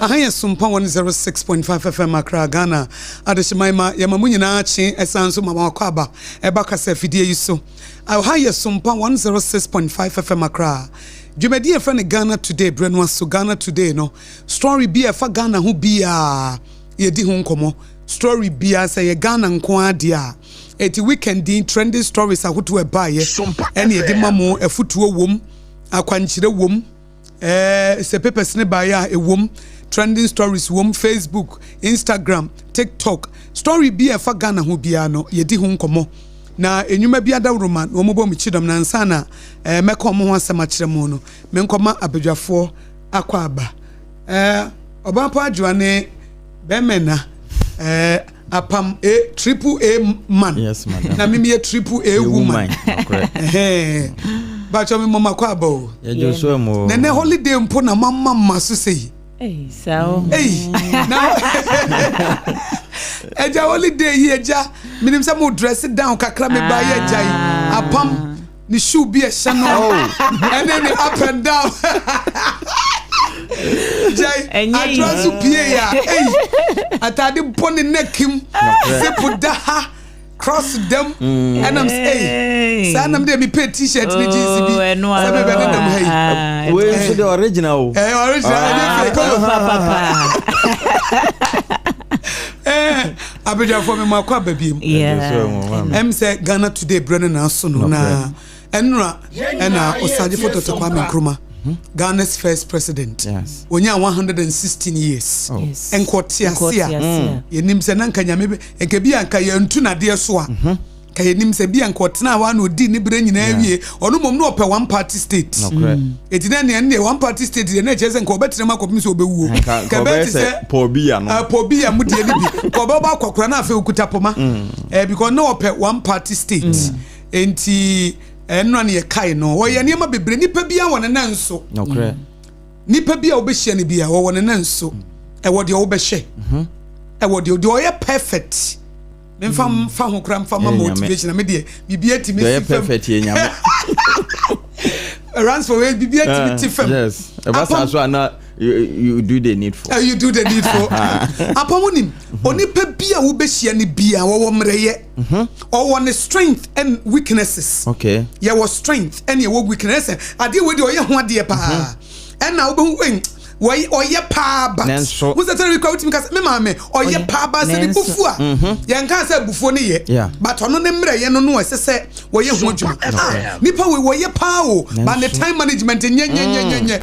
Ahaya Sompa 106.5 FM Accra Ghana. Adeshemaima yamamunyi na achi esanso mama kwaba eba kasa fidie yiso. Ahaya Sompa 106.5 FM Accra. Jumedi friend Ghana today brenwa so Ghana today no. Story be fa Ghana hu bia yedi hu nkomo. Story bia say Ghana nko adia. Eti weekend din trending stories ahoto eba ye. Ene yedi mamo efutuo wom akwankyire wom. Se papers ne ba ya ewom trending stories wom Facebook, Instagram, TikTok. Story be a fa Ghana ho bia no yedi ho nkomo. Na enwuma bia da roman wo mo bɔ mu chidom na nsa na mekɔ mo ho asɛm akyerɛ mo no. Me nkɔma abadwafo akɔ aba. Obampa adwoa ne bemena apam triple A man. Yes, madam. Na mimi triple A woman. Correct. Bacho me mama kwa bo. Yeah, so mo. Nene holiday mpo na mama maso sei. So. Now. Eja holiday here eja. Minim say mo dress it down kakra me ba ye jai. Apam ni shoe be a channel. And then up and down. Jai. I dress up here ya. Atade pon neck him. Zipu daha. Cross them and I'm saying, son, I'm there. Me pay t-shirt, me GCB. Where's the original? Abidja for me, my kwa baby. Yeah. Say Ghana today, Brennan and Sunu na Enra and Osaji photo to Kwame Nkrumah. Ghana's first president. Yes. When you are 116 years. Oh. Yes. And Kotia. Ye nim se nanka nya mebe enkebi anka ye ntu na de so a. Ka ye nim se bi anka otena wa na odi ni bre nyina awie. Ono mom no ope one party state. Etina ne one party state de na chese nka obetre ma kopim se obewuo. Ka be se pobia no. Pobia mu de ni bi. Ko ba ba kwakora na afa okuta poma. Because no ope one party state. Enti enno na ye kai no wo ye niam bebre nipa bia wona na nso no correct nipa bia wo be hye ne bia wo wona na nso e wo de wo be hye e wo de o ye perfect me fa ho kram fa motivation na me de bibia ti me si perfect ye nyame RANSFORD bibia ti fam yes e ba sa so na you do the needful you do the needful apamonim onipa bia wo be hye ne bia wo mreye or one strength and weaknesses. Okay. Yeah, was strength and your weakness. I deal with your one dear pa. And now wing why or your pa bas. Who's the time because me mamma or your pa bas and bufua. Yanka said before ye. Yeah. But on the you know, I say, where you want to. Nipa we were your power, but the time management in yen.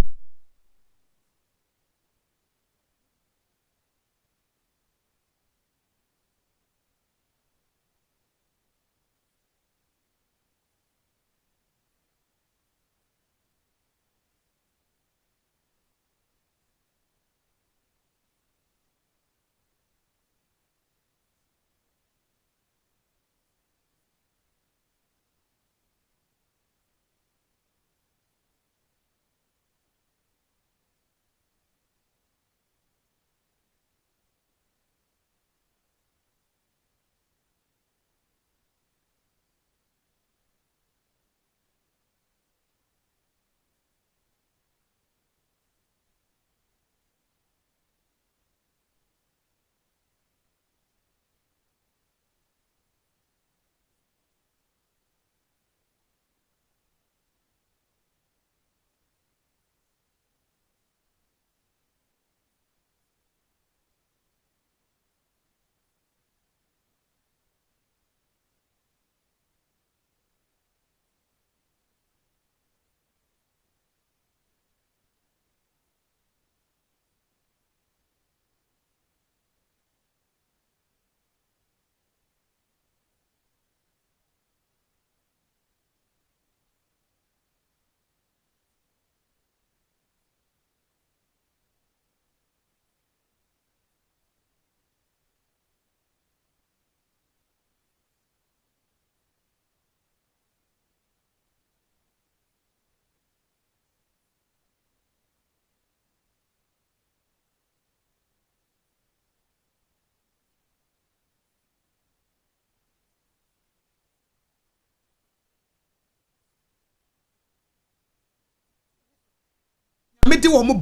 Me di wo mo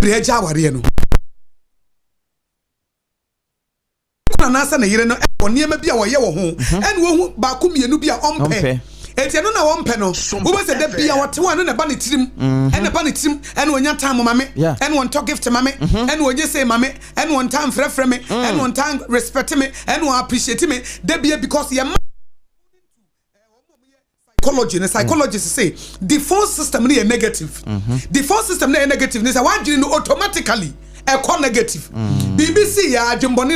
bebre agya aware no na asa na yire no oniema bia wo ye wo ho ene wo hu ba ko mienu bia ompe enti no na wo mpe no wo be se da bia wote wan na ba ne tirim ene ba ne tirim ene wonya time mame ene won talk gift mame ene wonye say mame ene won time frefre me ene won time respect me ene won appreciate me da bia because ye psychology and psychologists say default system is negative. Default system is negative. They say why do you know automatically a negative? BBC ya jumboni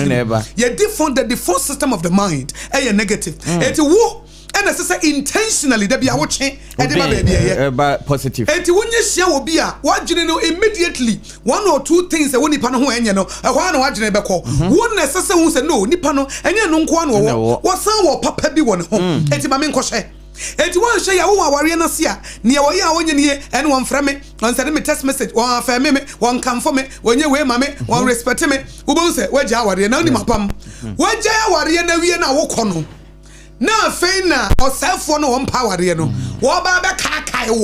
never. Yeah, the default system of the mind is negative. It's wo and necessarily intentionally they be a watching positive. And when you share will be a what you know immediately 1 or 2 things that when you pan who any no one watch never call one necessary who say no nipano and you no one what some papa be one home. It's my main question. Eti wan hwe ya wo aware na sia ne ya wo ya wonye ne ene won frɛ me won send me text message won afa me won kamfo me wonye we ma me won respect me wo bo se wagya aware na oni mapam wagya aware na wie na wo kɔ no na afei na osafo no won pa aware no wo ba be kakai wo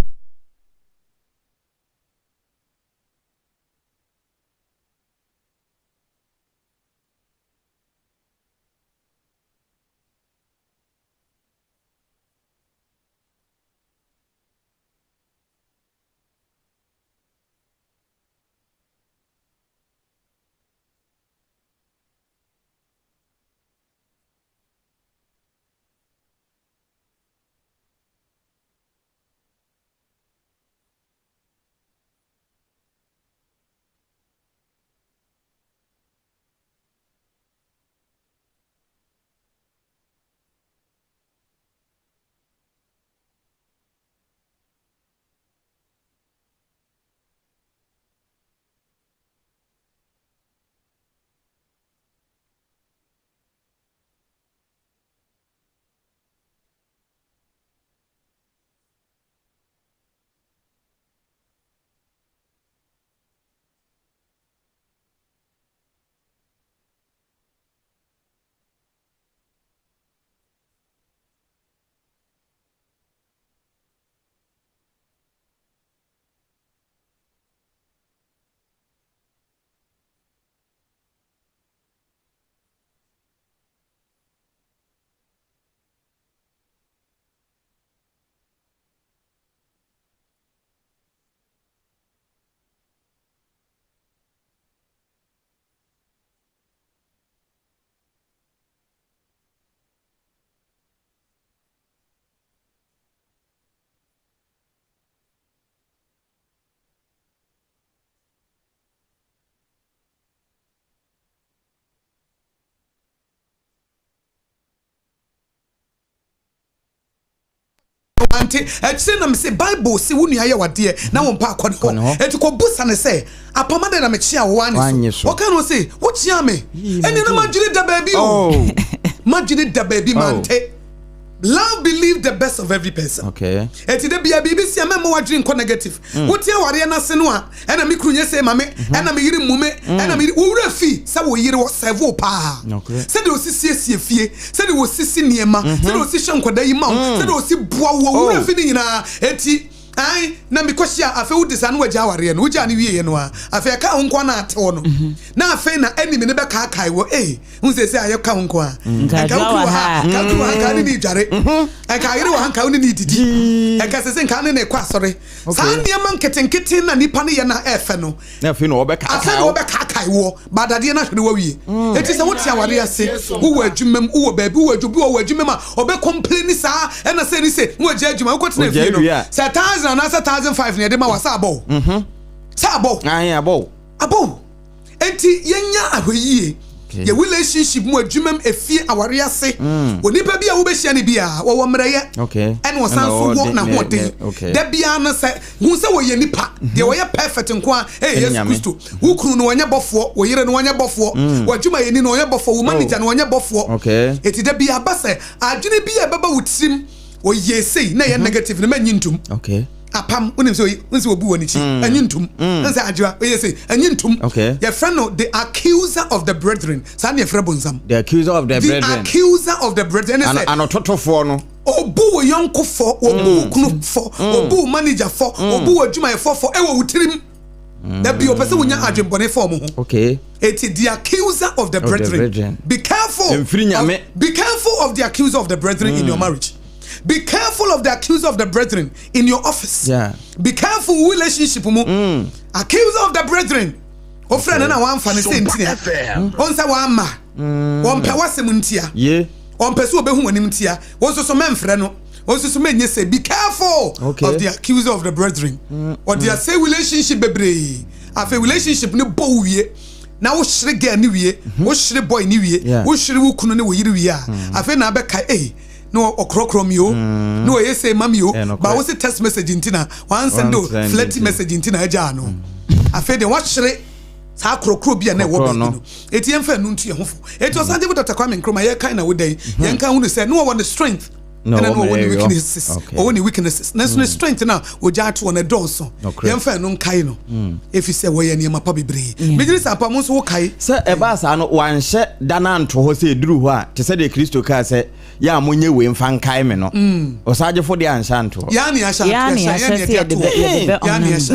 ante etse na me say Bible say wonu aye wade na won pa akon ho enti ko busa ne say apama de na me chia wo ane so what can we say wo chia me eni na majiri da baby o majiri da baby mante love believe the best of every person. Okay. Eti de bia BBC amemo wadrin ko negative. Wotia ware na se no a ena me krunye se mame ena me yiri mume ena me wo wura fi se wo yiri wo serve pa. Okay. Se de osisi esie fie, se de osisi niema, se de osisi hwenkoda yi ma, se de osi boa wo wura fi ni nyina eti ai na me kwahia afa wudisa no wagya ware no wugya ne wie no a afa ka honko na ate wo no na afa na enemy ne be ka kai wo hu se aye ka honko a ka ku ha ka ni dware ka yire wo hanka ni didi ka se nka ne kwa sore sa niema nketenkete na nipa ne ye na efe no na afa no wo be ka kai wo badade na hwere wo wie eti se wotia ware ase wo adwumam wo baabi wo adwubi wo adwumam a obe complain sa na se ni se wo agya adwuma wo kotena fie no se na 1,005 ne de ma wasa abo sa abo abo enti yenya ahoyie ye relationship mu adwumam efie aware ase onipa bia wo be hia ne bia wo mreye ene wo san so wo na hoden da bia no se hu se wo ye nipa de wo ye perfect nko a Yesu Kristo wo kunu no wonye bofo wo yire no wonye bofo wo adwuma ye ni no wonye bofo wo manager no wonye bofo enti da bia ba se adwene bia baba wo tirim wo ye sei na ye negative ne manyintum apam unim so nsi obu woni chi anyintum nsi adwa we say anyintum your friend no the accuser of the brethren sa na frɛ bonsam the accuser of the brethren the accuser of the brethren say anototofo no obu wo yonko fo obu kunu fo obu manager fo obu adwuma fo ewo wutirim That be opposite when you are adwembone form ho. Okay. It is the accuser of the brethren. Be careful. Be careful of the accuser of the brethren in your marriage. Be careful of the accuser of the brethren in your office. Yeah. Be careful relationship mo. Accuser of the brethren. O friend na wan fa ne sentia. On say wan ma. Won pe wasem ntia. Yeah. On pe so obehu wanim ntia. Won so memfre no. Won so menye say be careful of the accuser of the brethren. Or they say relationship bebre. Afa relationship ne bo wie. Na wo hire girl ni wie, wo hire boy ni wie, wo hire wo kunu ne wo yire wie a. Afa na be kai no okrokrom yo no say mami yo ba wo say text message ntina wan send flirty message ntina aja no afa de wo hire sa krokro bia na wo be no eti emfa nu ntu ye hofo eti osanje Dr. Kwame Nkrumah ye kan na wo dai ye nka hu no say no one the strength no one weaknesses or any weaknesses na so strength na wo ja to on a donso ye mfa nu nkai no if you say wo ye ne ma pa bebre me say apa mo so wo kai say e ba sa no wan hye dana nto ho say duru ho a te say de Kristo ka say ya monye we mfa nkai me no osaje fo de anshanto ya ne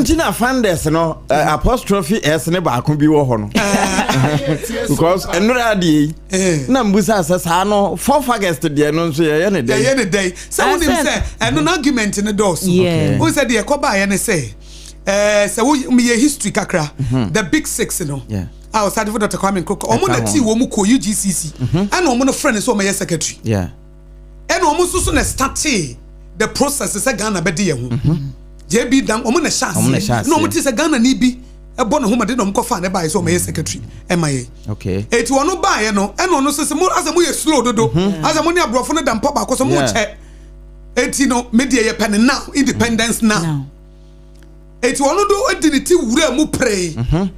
ntina fandes no apostrophe s ne ba ko bi wo ho no because enura de na mbusa sa no 4 August de no so ye ne day so when him say an argument in the doors who said the ekoba ye ne say so we history kakra the big six you know I was starting for Dr. Kwame Nkrumah omo na ti wo mu ko UGCC and omo no friend so omo ye secretary and omo so na start the process is Ghana be de ye ho JB dan omo na chance no omo ti say Ghana ni bi e bo no ho made no omo ko fa na ba so omo ye secretary emaye eti wono ba ye no e no no so mo asem ye slow dodo asem ni abrofo no dan pa ba ko so mo che eti no media ye pen now independence now eti wono do ediniti wura mu pray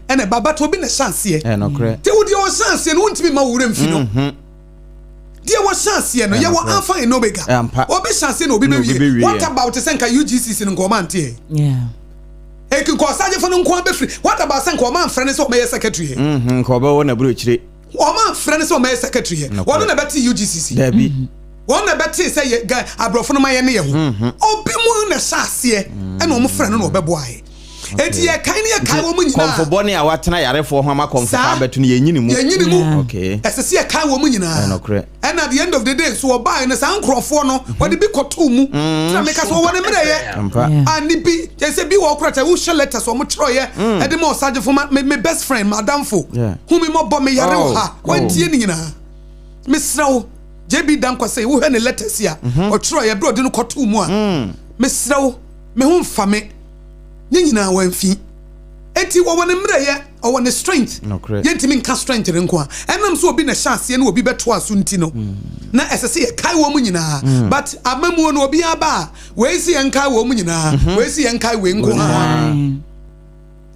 ene baba to bi na chance ye no correct te wo di o chance ye no ntimi ma wura mfi no dia wo chance ye no ye wo alpha and omega obi chance no obi be what about senka UGCC no ko ante eki ko saje fo no nko abefri what about senka o man friend so me secretary ko ba wona bro chire o man friend so me secretary wono na beti UGCC dabi wona beti say ye abrofo no ma ye ne ye ho obi mu na chance ye e no mo friend no obebo aye eti ye kan ye kai wo mu nyina komfo boni a watena yarefo ho ma komfo ka betu ne yenyini mu okay esese ye kai wo mu nyina no correct and at the end of the day so obai na san krofo no wo de bi koto mu na make so wo ne mre ye ani bi je se bi wo krota wo share letter so mo tro ye e de mo saje fo me best friend madam fo hu mi mo bo me yare wo ha wantie ni nyina me srawo JB dan kwa say wo he ne letters ya o tro ye bro de no koto mu a me srawo me hu mfa me nyina wanfi eti wo wone mreye o wone strength yentimi nka strength renko a enam so obi na chance ye na obi beto aso nti no na esese ye kai wo mu nyina but amamu no obi aba we si ye nkai wo mu nyina we si ye nkai we nko ha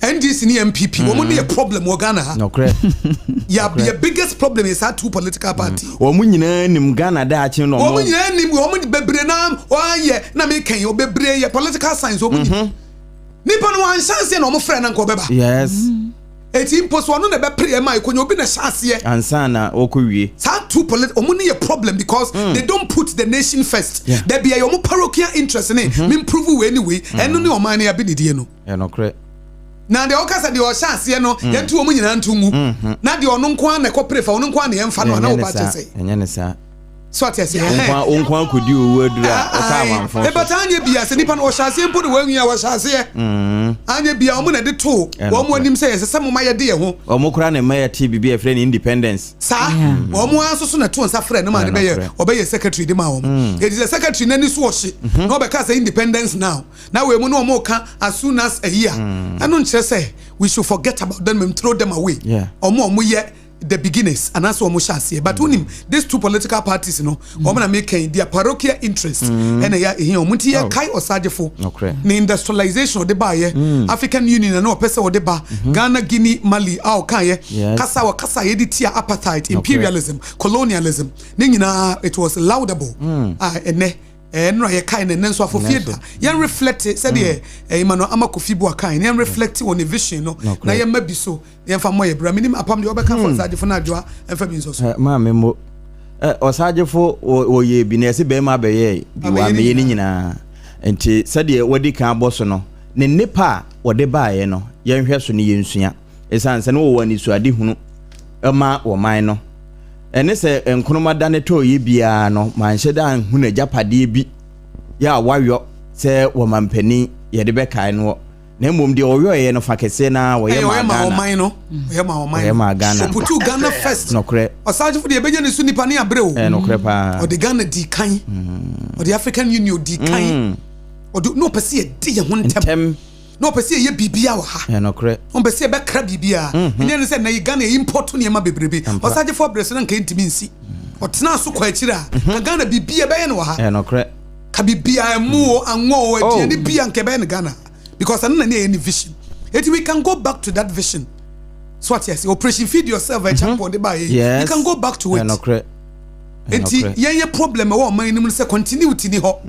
NDC ni MPP wo mu ne problem wo Ghana ha no correct the biggest problem is that two political party wo mu nyina nim Ghana da achi no wo mu nyina nim wo mu bebre na o aye na me kan yo bebre ye political science wo mu nipa no wan chance na omo friend na nko beba yes eti impost wonu na be pray mai konyo obi na chance ye ansa na okowie sa two omo ne problem because they don't put the nation first there be your parochial interest in me improve we anyway eno ne oman na be die no no correct na de okasa de o chance ye no ye ntu omo nyina ntu ngu na de ono nko an na ko pray fa ono nko an na ye mfa no na oba tese enye ne sa so what say onkwa kodi owu adura o ka manfo e batanye bia se nipa no o chance mpo de wanwia o chance ye anye bia omo na de to wo mo anim say se mo maye de ye ho omo kura ne maye ti bibia frɛ ne independence sa omo anso so na to nsa frɛ ne ma de be ye obeye secretary de ma wo it is a secretary na ni so o hye no be ka say independence now we mu no omo ka as soon as a year anu nkyere say we should forget about them and throw them away omo ye the beginners and that's what we shall see but unim these two political parties you know woman are making their parochial interest and here omunti ye kai osagefo the industrialization of the ba ye African Union and no person of the ba Ghana Guinea Mali all kan ye kasa ye tia apartheid imperialism colonialism nyina it was laudable no ye kind and so for fear yan reflect said ye Emmanuel Amakofibu kind yan reflect on the vision no na ye mabi so yan fa moye bra minim apam de obeka for Osagefo na adwoa en fa bi so ma memo Osagefo wo ye bi na se be ma be ye bi wa me ye ni nyina enti said ye wadi kan boso no ne nepa wode baaye no yenhwe so ne yensua esanse ne wo wani so ade hunu ema wo man no ene se enkonoma da ne to ye bia no manhye da hunu agapade bi ya wayo se wo mampani ye de bekai no na mom de oyo ye no fakese na wo ye ma man no ye ma Ghana so putu Ghana first no kre osaje fu de beje ne su nipa ne abreo no kre pa o de Ghana di kan o de African Union di kan o do no pese ye di ye ho ntem no pese ye bibia wa ha no kre on pese be kra bibia ene ne se na Ghana import ne ma bebrebe osaje for president kan ntimi nsi o tena so kwa akira Ghana bibia be ye no wa ha no kre ka bibia emu anwo o de ne bia nke be ne Ghana because I don't need any vision. We can go back to that vision. So what yes, operation feed yourself a champion the buy. You can go back to it. Enti ye problem we man say continuity ni ho.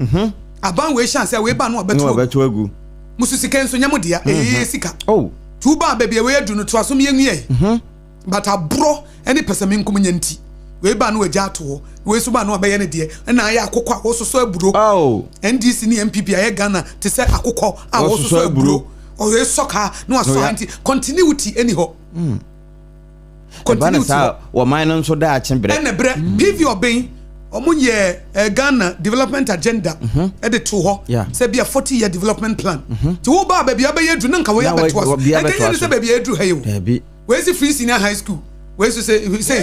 Aban we chance we ba no beto agu. Musu sika nso nyamo dia sika. Oh. Tu ba baby we adu no to aso me yenwie. But abro any person nkom nyanti. We ba no agya to we so ba no abaye ne de na aye akokọ wososo aburo NDC ni MPP aye Ghana te say akokọ a wososo aburo o we soka no aso anti continuity anyhow continuity wo man no so da achebre ene bre PV oben omunye Ghana development agenda e de to ho say be a 40-year development plan ti wo ba bia abaye adu nka wo ya beto aso e kan say bia adu ha yo we see free senior high school we say we say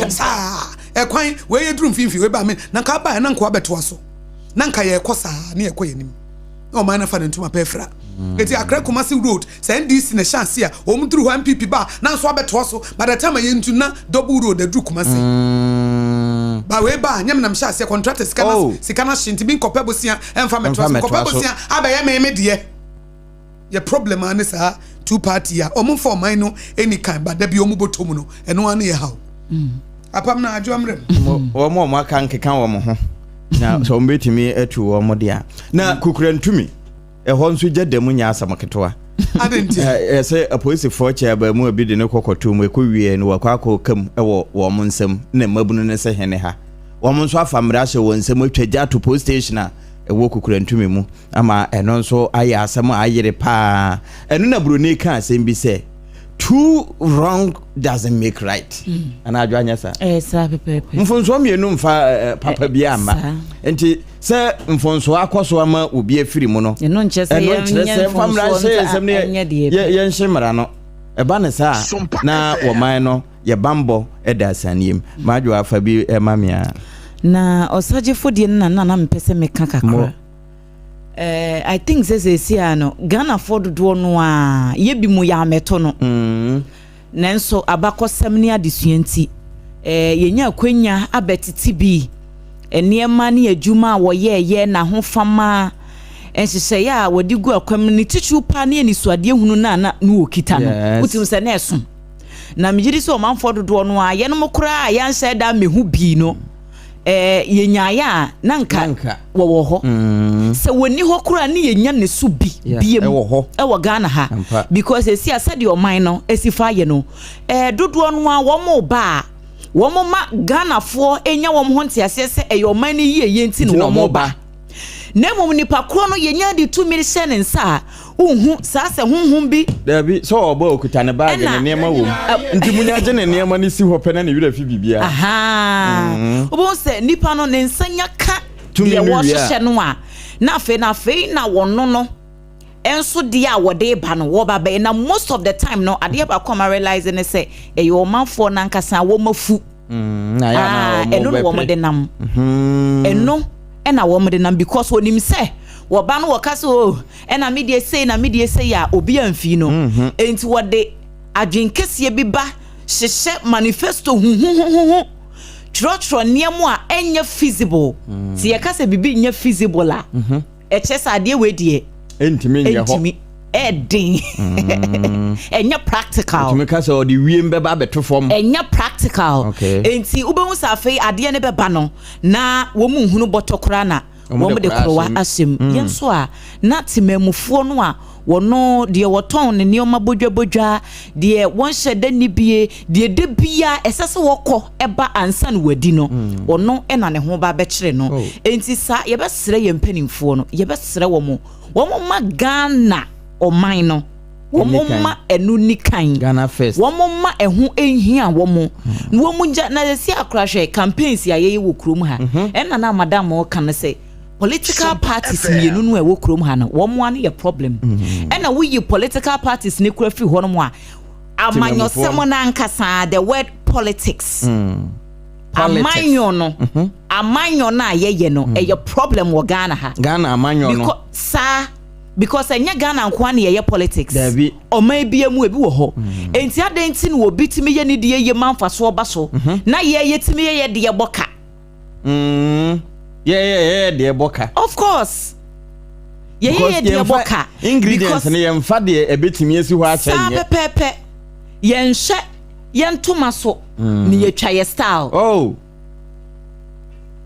sa e kwan we ye drum finfi we ba me na ka ba na nka abeto aso na nka ye kosa na ye koyenim o man na fa ntuma pefra eti Accra Kumasi road say NDC na chance a o mduru ho MPP ba na so abeto aso by the time ye ntu na double road aduru Kumasi ba we ba nyam na mchase contractors sikana shinti bin kopebosia emfa meto aso kopebosia abaye me de ye problem an sa two party ya omo for mine no any kind but da bi omo botom no eno an ye haw apam na adwo amrem omo aka nkeka wo mo ho na so mbetimi atu wo mo dia na kukura ntumi ho nso gyedam nya asamaketoa adenti say a police for chair ba mu abi de ne kokoto mu ekowie no wakwa kam wo mo nsam na mabunu ne se hene ha wo mo nso afamra hye wo nsam atwagya to police station a ewo kukura ntumi mu ama eno nso aye asam ayere pa eno na broni ka asem bi se too wrong doesn't make right ana adwa anya sa sa pepepe mfonso mienu mfa papa bi ama enti se mfonso akoso ama obi afiri mu no eno nchese ye famra se esem ne ye nhimra no eba ne sa na wo man no ye bambo eda saniem madwa afa bi emamia na osagefo die na mpese meka kakra I think say ano Ghana Ford do no a ye bi mu ya meto no nanso abakosem ne adesuanti yenya akwanya abetiti bi eniema ne adwuma wo ye na ho fama enhyehyɛ ya wodi gu akwam ne tichu pa ne anisuade hunu na okita no utim se na eso na mjiri so manfo do no a ye no mokora ya nhyɛ da mehu bi no yenyaya nanka wo ho se woni ho kura ne yenya ne su bi biem e wo Ghana ha because esi asade o man no esifa ye no dodo no a wo mo ba wo mo ma Ghana fo enya wo ho ntiase se e yo man ne ye nti no wo mo ba na mom nipa kro no yenya de 2 million nsa unhu sa se hunhun bi da bi so obo okuta ne bag ne niema wo nti munya je ne niema ne si ho pena ne wira fi bibia aha obo se nipa no ne nsanya ka de wo hye no a na fe na wono no enso de a wode ba no wo ba be na most of the time no ade ba come realize ne say e yo manfo na nkasa wo mafu na ya na eno wo mo de nam eno ena wo mo de nam because onim say wo ba no wo kase o ena media say ya obi amfi no enti wo de adwenkesie bi ba hyehye manifesto hu trotro niemu a enye feasible ti ye kase bibi nye feasible la chese ade we die entimi nye ho edin enye practical entimi kase o di wiem be ba beto form enye practical enti ubehu sa afei ade ne beba no na wo mu hunu botokora na wɔn de korowa ahyem yɛn so a na temamufoɔ no a wɔno deɛ wɔtɔn ne nneɛma bodwa deɛ wɔn hyɛ da nibie deɛ de bia ɛsɛ sɛ wɔkɔ ɛba ansa no wadi no wɔno ɛna ne ho ba bɛkyerɛ no enti saa yɛbɛsrɛ yɛn mpanimfoɔ no yɛbɛsrɛ wɔn ma Ghana ɔman no wɔn ma ɛnu nikan Ghana first wɔn ma ɛho ehia wɔn gya na yɛsi akorahwɛ campaigns a yɛyɛ wɔ kurom ha ɛna na madam ɔka no sɛ political parties mienu no ɛwɔ kurom ha no wɔn ano yɛ problem ɛna woyi political parties ne kura firi hɔ no mu a amanyɔsɛm na nkasa the word politics amanyo no amanyo na yɛyɛ no ɛyɛ problem wɔ Ghana ha Ghana amanyo no because enya Ghana nkwa na yɛyɛ politics ɔman bia mu ebi wɔ hɔ enti adenti no obi timi yɛ ne die yɛ manfa so ɔba so na yɛyɛ timi yɛ de yɛbɔka de boka of course de boka ingredients ne yɛmfa de ebetimi asi hɔ akyɛ nyɛ pepe yɛnhwɛ yɛntoma so ne yɛtwa yɛ style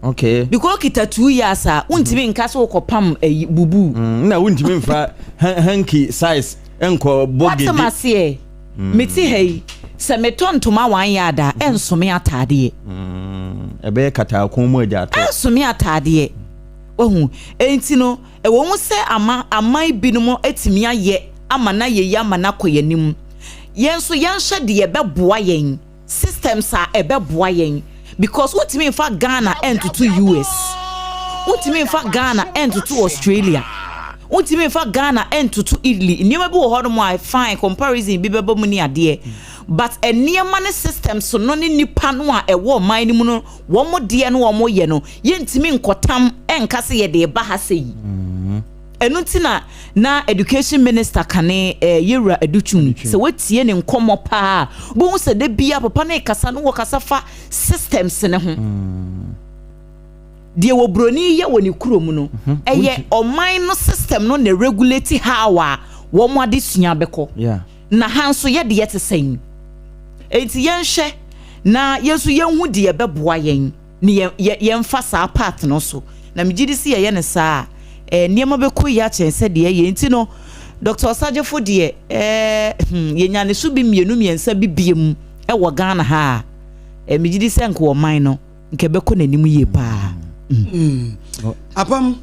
okay because kita 2 years a untimi nka so kopam bubu na untimi mfa hanky size enko bogedi what am say meti hey se metontoma 1 yard a ensome atade ebe kata akon mu aja to ensome atade ohu enti no ewo mu se amai binom etimi aye ama na ye ama na koyanim yenso yenhwe de yebeboa yen systems a ebeboa yen because what mean for Ghana and to US what mean for Ghana and to Australia what mean for Ghana and to Italy niema bi wo ho no fine comparison bi bebo mu ni ade but a niema ne system so no ni nipa no a ewo man ni mu no wo mo de no wo mo ye no yentimi nkotam enka se ye de ba ha sei enu tina na education minister kane yewura educhun se wetie ne nkomo pa bo hu se de bia papa na kasa no wo kasa fa systems ne ho de wo broni ye woni kurom no eye oman no system no na regulate how a wo mo ade sua beko na hanso ye de yete sen enti yenhwe na yesu yenhu de ye beboa yen ne yemfa saa part no so na migidi si ye ne saa niema beko ya chense de ye enti no Dr. Osajefo de yenya ne so bi miensa bi biem e wo Ghana ha migidi se nko wo man no nke beko nanim ye pa apam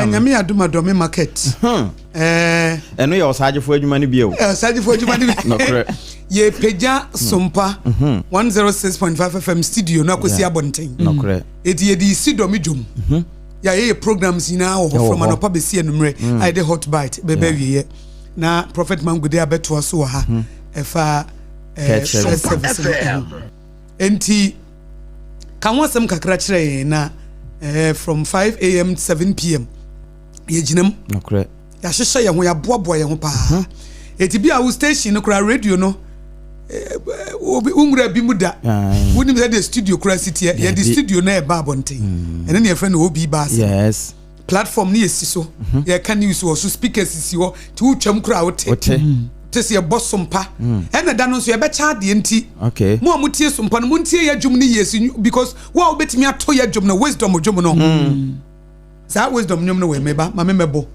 nyame aduma dome market eno ye Osajefo adwuma ne bio Osajefo adwuma ne no correct ye peja Sompa 106.5 FM studio na Akosi Abonten no correct eti ye di sidomi dwom ye programs now from anopa be see enumre I dey hot bite bebe wie na prophet Mangude abeto so ha efa service enti kan wasem kakra kire na from 5 a.m. to 7 p.m. ye ginam no correct ya hyehyɛ ye ho ya boaboa ye ho pa eti bi a wo station no kra radio no obi ungura bi muda wonim say the studio kra city ye the studio na e ba Abonten ene ne yefre na obi ba se yes platform ni yesi so ye kan news wo so speakers si wo ti utwam kra wote tese ye bosompa ene da no so ye be cha de enti okay mo amutie sompa no muntie ye dwum ni yesi because wo obetimi ato ye dwum no wisdom dwum no za wisdom dwum no we meba ma memebo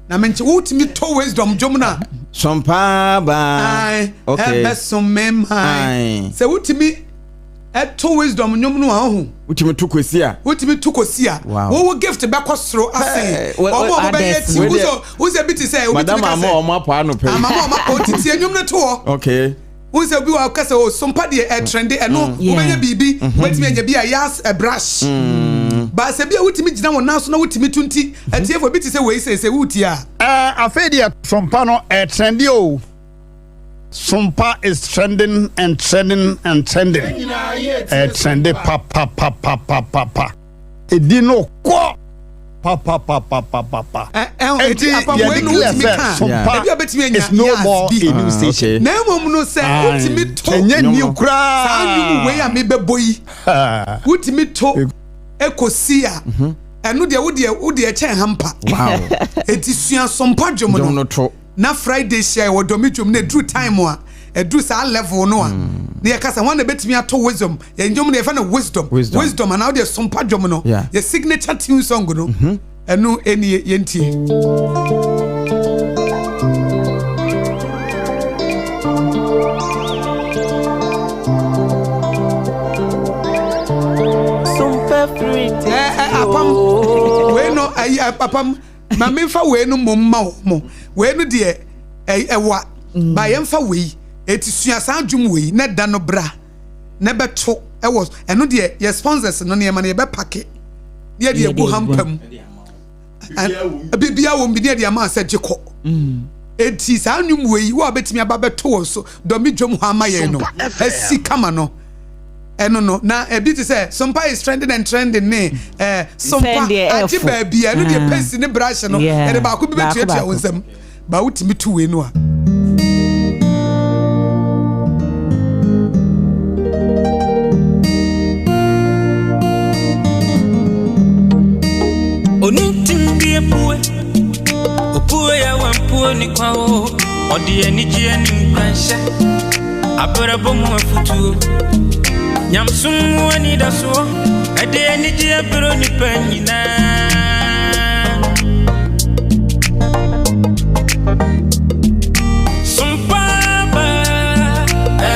na menche wo timi to wisdom dwum na Sompa ba okay beso mema se wo timi to wisdom dwum no ahu utimi tukosia wo gift be kwosoro ase omo be yeti wo se biti say madam ama apa no pe ama otiti dwum no to okay wo se bi wa kasa o Sompa de trendy eno wo benya bibi wetimi anya bi a yas a brush ba se bia wutimi gina won naso na wutimi tunti atiefo bi ti se we se wutia afedia Sompa no trendy o Sompa is trending and trending and trending trendy pa edino ko pa eti apam we no wutimi ka Sompa bia betimi anya is no more a new station na mom no se wutimi to enye ni kura sanyu we ya me beboyi wutimi to ekosia eno de wo de eche hampa wow eti sua Sompa dwom no to na Friday share wo domi dwom na dru time a edru sa level no a na ye kasa wan na betimi ato wisdom ye dwom na ye fa na wisdom and now the Sompa dwom no your signature tune song no ɛno ɛnie yɛntie apam we no apam ma memfa we no momma mo we no de ɛwa ba yɛmfa we eti sua san dwum we na da no bra na beto ɛwɔ ɛno de yɛ sponsors no ne ma ne yɛbɛ pake de de gu hampam bibia wo mbi de ama asɛgye kɔ eti san nwum we wo betimi aba beto so do mi dwom ho ama yɛ no asi kama no eno no na ebi te say Sompa is trending and trending ne Sompa aji baby eno de pesi ne brush no e ba ko bi betua wonsam ba wutimi tu we no a onintimbi epuwe opuwe ya wampuwe ni kwawo odi eniji eni nkwansha abrabo mu afutu Nyamsumu ani daso ade ani ji abro ni panyina Sompa ba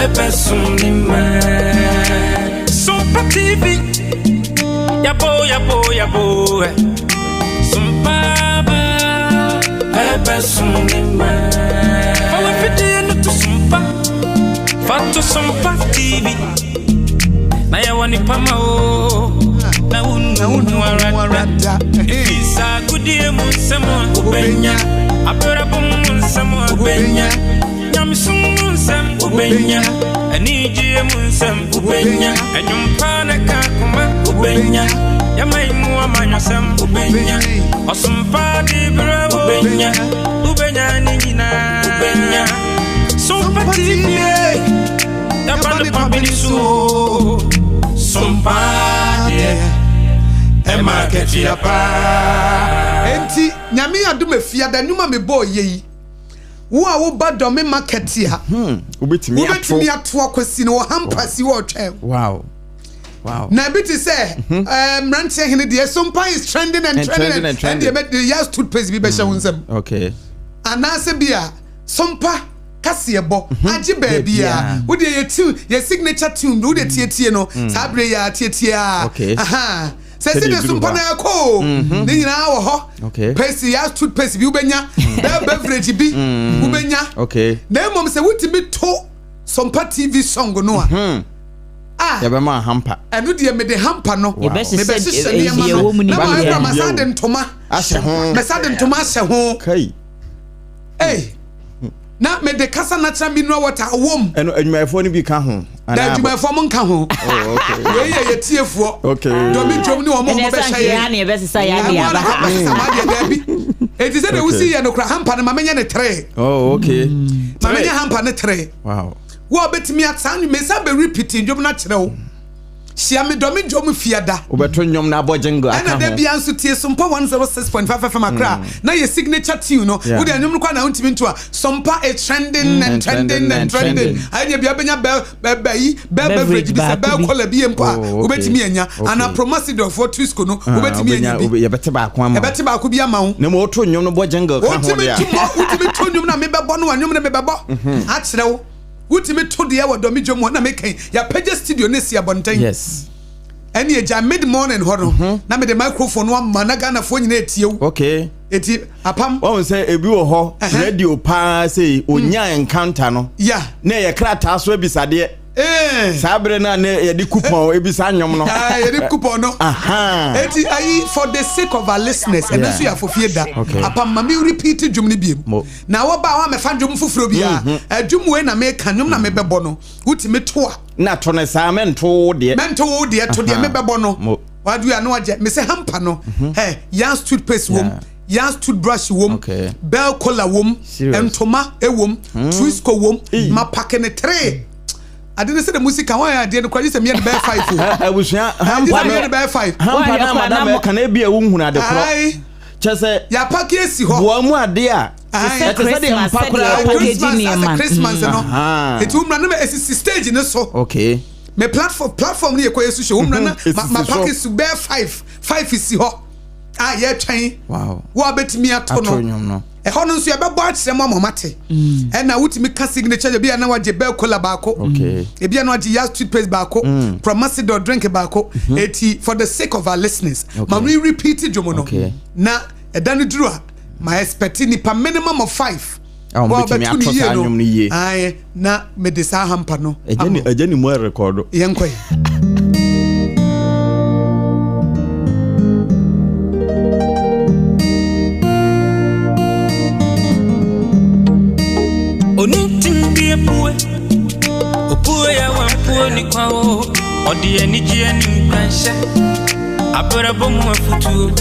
ebe sunima Sompa TV yabo Sompa ba ebe sunima Fawa fide no to Sompa Fato Sompa TV na ya wani pama o na unu warada isa gudie munsemo ubenya abera bum munsemo ubenya nyamsum munsem ubenya anijie munsem ubenya enyumpa na kakuma ubenya yamaimu amanyosem ubenya osumpa dibra ubenya nina ubenya Sompa TV yabane pabinisu Sompa e market ya pa enti nyame adom afia da nyuma me boy yi wo a wo ba do me market ya ubetimi ato akwasi no hampasi wo twem wow na biti say mrantie hene de Sompa is trending and the years toothpaste bi be sha wonsam okay anase bia Sompa Kasiebo, aji baby ya. Wo de ye signature tune, wo de tie no. Sabre ya tie. Okay. Aha. Se de Sompa na ko. Ni nyina wo ho. Okay. Pace ya toothpaste bi ubenya. Beverage bi ubenya. Okay. Na mom se wutimi to Sompa TV song no a. Ya be ma hamper. Enu de me de hamper no. Me be se ye wo mu ni ba ya. Na ma sade ntoma. Ahye ho. Me sade ntoma ahye ho. Kai. Hey. Na me de kasa natural mineral water awom eno adwumayefo ni bi ka ho da adwumayefo mo nka ho oh okay we ye tiefo okay do mi dwom ni o mo be hye ya na e be sesa ya ni aba sama de bi eti se de wusi ye no kra hampa ne mamenya ne 3 oh okay mamenya hampa ne 3 wow wo betimi atsan me sa be repeat dwom na kire wo Shia me domi dwom fiada obeto nyom na Aboagye aka ho na bia nso tie Sompa 106.5 FM Accra na ye signature tune no wo de nyom kwa na untimi nto a Sompa is trending and trending anya bia benya beverage bi se be kola bi empo a wo betimi anya ana promoted for Twisco no wo betimi anya bi ye bete ba ko ama ye bete ba ko bi ama ho na mo to nyom no Aboagye aka ho dia utimi to nyom na me bebo no nyom na me bebo a kire wo Wutimi to de ya domi dwom na mekan ya page studio ne si abonten yes eni eja mid morning ho no na me de microphone wa mana Ghana fo nyina etiew okay eti apam won say ebi wo ho radio pa say onya encounter no yeah na ye krata so ebisade sabre na ye di coupon ebisa nyom no ye di coupon no aha eti ayi for the sake of our listeners and so ya for fieda apam ma me repeat dwom ne biem na wo ba wa me fa dwom foforo bia adwom we na me ka dwom na me bebo no wutimi to a na to ne sa mento de to de me bebo no wadu ya no age me se hampa no Yas toothpaste wom Yas toothbrush wom bell collar wom entoma ewom Twisco wom ma pack ne 3 I didn't say the music and why I didn't quite say me and bear 5. I was bear 5. Hampa madam can e be a woman at the clock. Just say ya pack yes ho. Wo mu ade a. Christmas no. It will run a stage in so. Okay. Me platform ni e ko yesu show na ma pack is bear 5. 5 is ho. a ye twen wow wo betimi ato no ho no nso ye bebo akyere mo amamate e na wutimi ka signature bi na waje bel cola baako okay e bia na waje yas toothpaste baako promasidor drink baako eti for the sake of our listeners ma we repeat it jomo no na edane duru a my expect nipa minimum of 5 well betimi atosa anyum ni ye aye na medisa hampa no ejani mo record yenkoy Opue ya wampuo ni kwao Odie nijie ni mkansha Abura bomu wa futu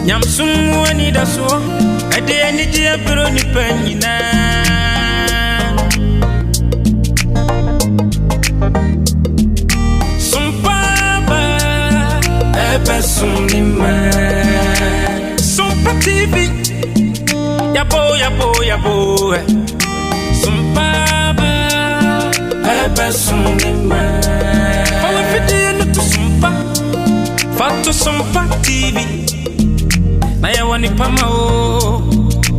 Nyamsumu wa nidaso Adie nijie biro ni penyina Sumpaba Ebe sumnima Sumpa TV Yabo yabo yabo Sumpaba Ebe sumnima Fala fidino tu sumpa Fato Sompa TV Na ya wani pama o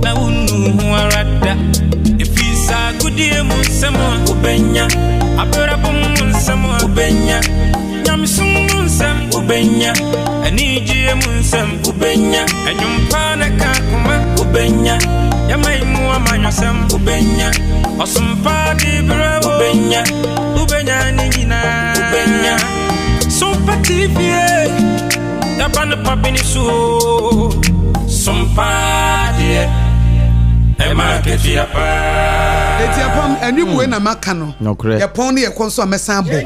Na unu huarada Ifisa kudie munsemo ubenya Abura bumu munsemo ubenya Nyamisumu munsem ubenya Anijie munsem ubenya Enyumpana kakuma ubenya Yamaimu amanyosem ubenya Osumpa dibra ubenya Ubenya ningina ubenya Sompa TV Yabana papini su Sompa die Ema kefi apa eti apam anwumwe na maka no ye pon ne ye konso amesan bo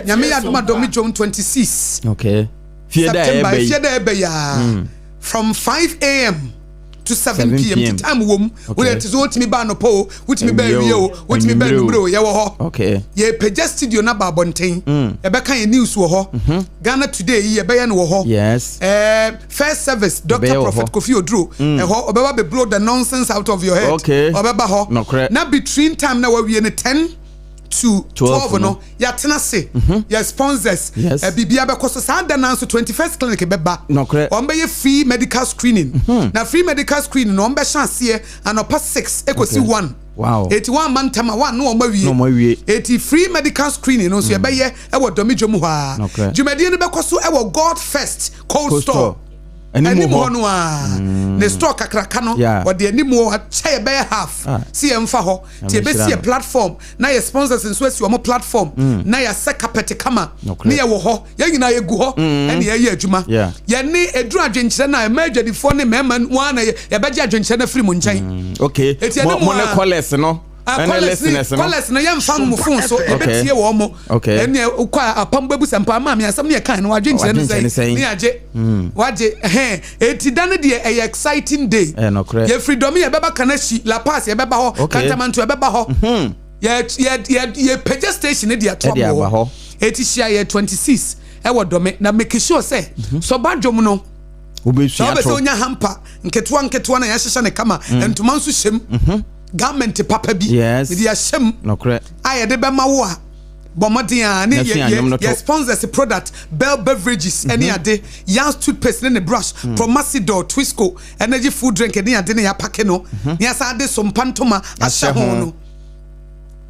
nyame ya doma domi jom 26 okay fieda ebe ya from 5 a.m. to 7 p.m. time wom we let so otimi ba no po otimi ba wie o otimi ba numero ye wo ho okay ye page studio na ba bonten e be kan ye news wo ho Ghana Today ye be ye no wo ho yes first service Dr. Prophet Kofi Oduro e ho obeba be blow the nonsense out of your head okay obeba ho na between time na we ne 10 to 12 no ya tena se ya sponsors bibia be koso sa da na so 21st clinic beba ombe ye free medical screening na free medical screening no ombe chance anopa 6 ekosi 1 wow 81 man tama 1 no omawie 80 free medical screening no so ye be ye e wo domidwo mu ha jumadi no be koso e wo God First cold store Animo no ne store kakraka no or the animo che be half see emfa ho tie be see platform na your sponsors nso asi o mo platform na ya se carpet kama na ye wo ho ye nyina ye gu ho ene ye adwuma ye ne eduru adwenkyere na emergency ne mema one na ye be gye adwenkyere na free mo nkyɛn okay mo ne collect no Collect na yam fam mo phone so e betie wo mo ene kwa apam babu sampa ma me asam ne kan no adwenkyere ne sei ne age waje eti dane de e exciting day ye freedom ye beba kanashi La Paz ye beba ho Kantamanto ye beba ho ye page station de atwa ho eti shia ye 26 e wo dome na make sure say so badwom no obesua to onya hampa nketewa na ya hyehye ne kama entuma nso hyem government papa bi with ya shem aye de be ma wo a bomodin a ne ye sponsors product Bell Beverages any ade Yas toothpaste ne brush Promasidor Twisco energy food drink any ade ne ya pack no ne asa ade sompantoma ahye ho no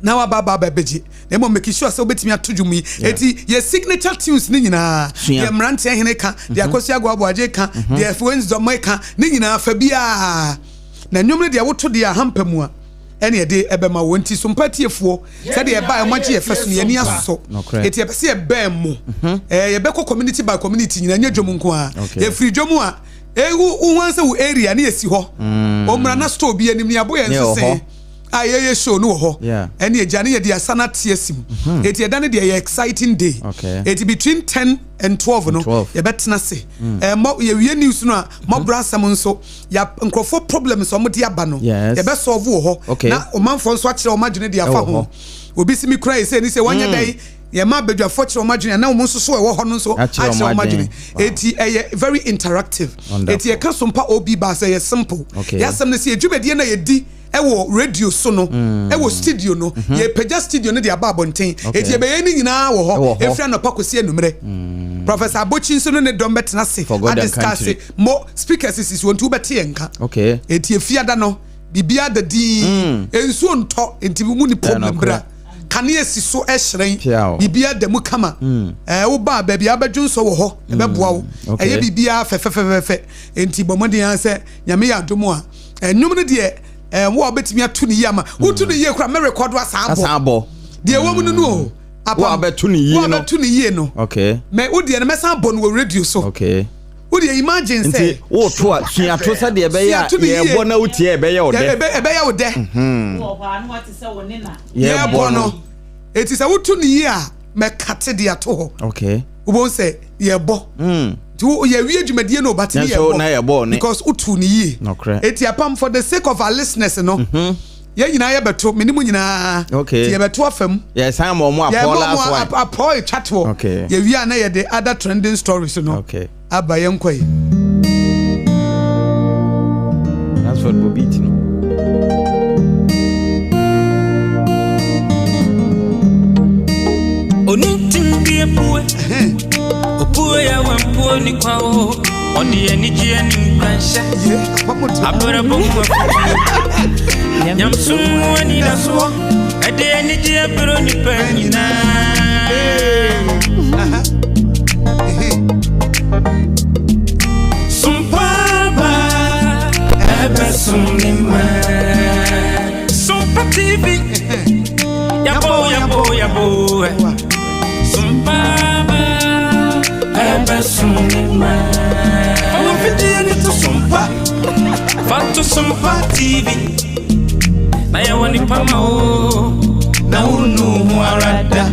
na wa baba bebeji na mo make sure say obetimi atodwum yi eti ye signature tunes ne nyina ye mrante hene ka de Akosua Aboagye ka de Fuens Domo ka ne nyina fa bia na nwomre de woto de ahampamu a ene de ebema wonti so mpatiefuo se de eba emagye ye feso ne ani aso eti ebe se ye bem mo ye be ko community by community nyina nya dwom nko a ye free dwom a ewu wanse wo area ne yesi ho omra na store bi anim ne aboye nsese aye show no ho ene ejane ye de asana tiesim eti edane de ye exciting day eti between 10 and 12 no ye betena se ye wie news no a mo brasam nso ya nkrofo problems o mo de aba no ye be solve ho na o manfo nso akire o madwene de afa ho obi simi krai se ni se wanya dai ye ma bedwafo kire o madwene na o mo nso so e wo ho no nso akire o madwene eti very interactive eti ye ka Sompa obi ba say ye simple ya sam ne se edwumedie na ye di ewo radio so no ewo studio no ye page studio no de aba bonten eti e be ye ni nyina wo ho efra no pakosi enumere Professor Abochi so no ne dom betena se God and discuss country. mo speakers is want to beti enka Okay. eti efiada no bibia da di enso nto enti mu ni problem bra kane esi so ehyiren bibia da mu kama wo ba ba bia badwun so wo ho e be boa wo eye bibia fe enti bomodi an se nyame ya domo a enwum no de wo obetimi ato ne yama wo to ne ye kura me record asabo de wo mu no wo abeto ne yie no wo abeto ne yie no okay me wo de na mesa bo no radio so okay wo de imagine say wo to a suato sa de be ya ye bo na utie e be ya ode e be ya ode wo ho anu ati se wo ne na ye bo no eti se wo to ne yie a me kate de ato ho okay wo bon say ye bo tu ye wi adwumadie no but ye bo because utu ne yie eti apam for the sake of our listeners no ye nyina ye beto menimu nyina ye beto afam ye san mo apola so apoy chatwo ye wi ana ye the other trending stories no aba ye nkoi RANSFORD bobiti no Onitim bie puwe Opuwe ya wampuwe ni kwa o Odi enijie ni mkansha Abura bongo Nyamsumu wani dasuwa Ede enijie biro ni penyina Sumpaba Ebe sumnima Sompa TV Yabo Sompa Ebe sumnima Fala fidie ni to Sompa Fato Sompa TV Na ya wani pama o Na unu arada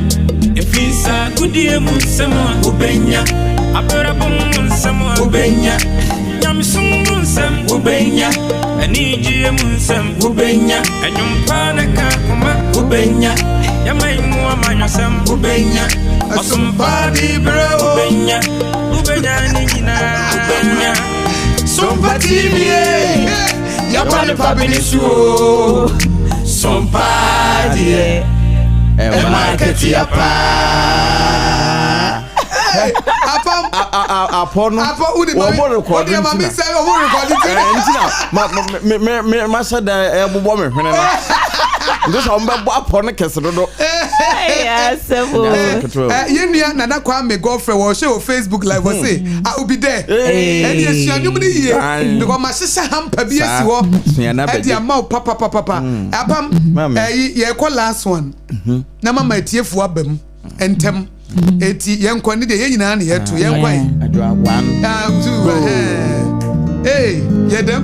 Efisa kudie munsema ubenya Abera bomu munsema ubenya Nyamisumu munsema ubenya Enijie munsema ubenya Enyumpana kakuma ubenya Yamaimu amanyosema ubenya Asumpadi bro ubenya Ubenya nijina ubenya Sompa TV Yapane pabinisuo Sompadi Market Apam Apon wo record ntina ma sada e bobo me hwene no ndo so mbebo apon kese dodo sebo ye nua nana kwa me girlfriend wo show Facebook live wo say I will be there and yes you anyum ni ye because ma hyehyɛ hampa bi esi wo e dia ma papa apam ye call last one na mama etiefu abam entem eti yenkɔ ne de ye nyina na yeto yenkɔ Adwoa 1 2 yedem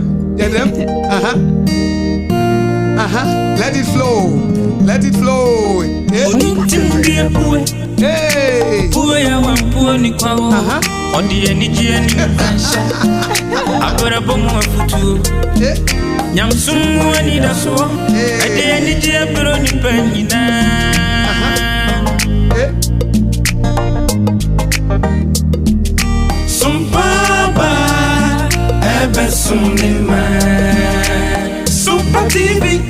let it flow Onitimbi puwe puwe ya wampuwe ni kwa o Odi enijie ni mkansha Abura bomu wafutu Nyamsumu wani dasuwa Ede enijie biro ni penyina Sumpaba Ebe sumnima Sompa TV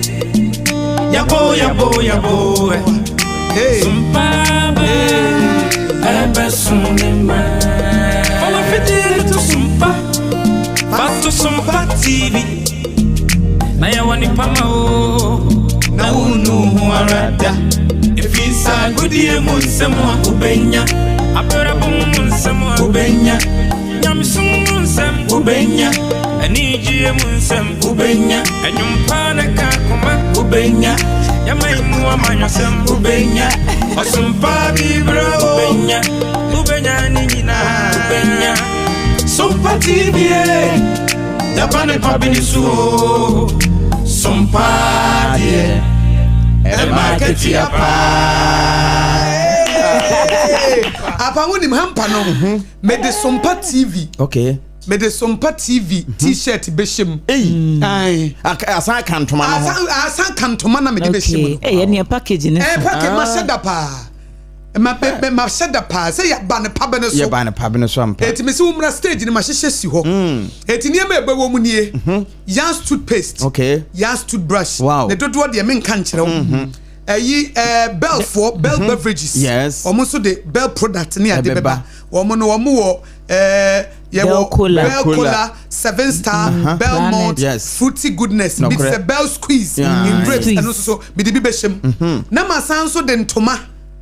Yabo Sumpaba Ebe sumnima Fala fidie to Sumpa Fato Sompa TV Na ya wani pama o Na unu arada Efisa gudie munsema ubenya Abera bomu munsema ubenya Nyamisumu munsema ubenya Enijie munsema ubenya Enyumpana kakuma ubenya Yamaimu amanyosema ubenya Osumpa bibro ubenya Ubenya nijina ubenya Sompa TV Yapane pabinisuo Sompa die Market Apam Apa woni hampa no me de Sompa TV me de Sompa TV t-shirt beshem ai asan kantoma no asan kantoma na me de beshem ye ne package ne package ma sheda pa ma sheda pa say ya ba ne pa bene so ampa eti me se umra stage ni ma hyehye si ho eti ne ma ebe wo mu nie Yas toothpaste Yas toothbrush ne dodo de me nka nkere wo Bell beverages. Yes. Almost the Bell product near the beba. womo no womo wo Bell Cola 7 Star Belmont yes. Fruity Goodness it's a Bell Squeeze in grapes and also so me de bi beshem na masan so de ntoma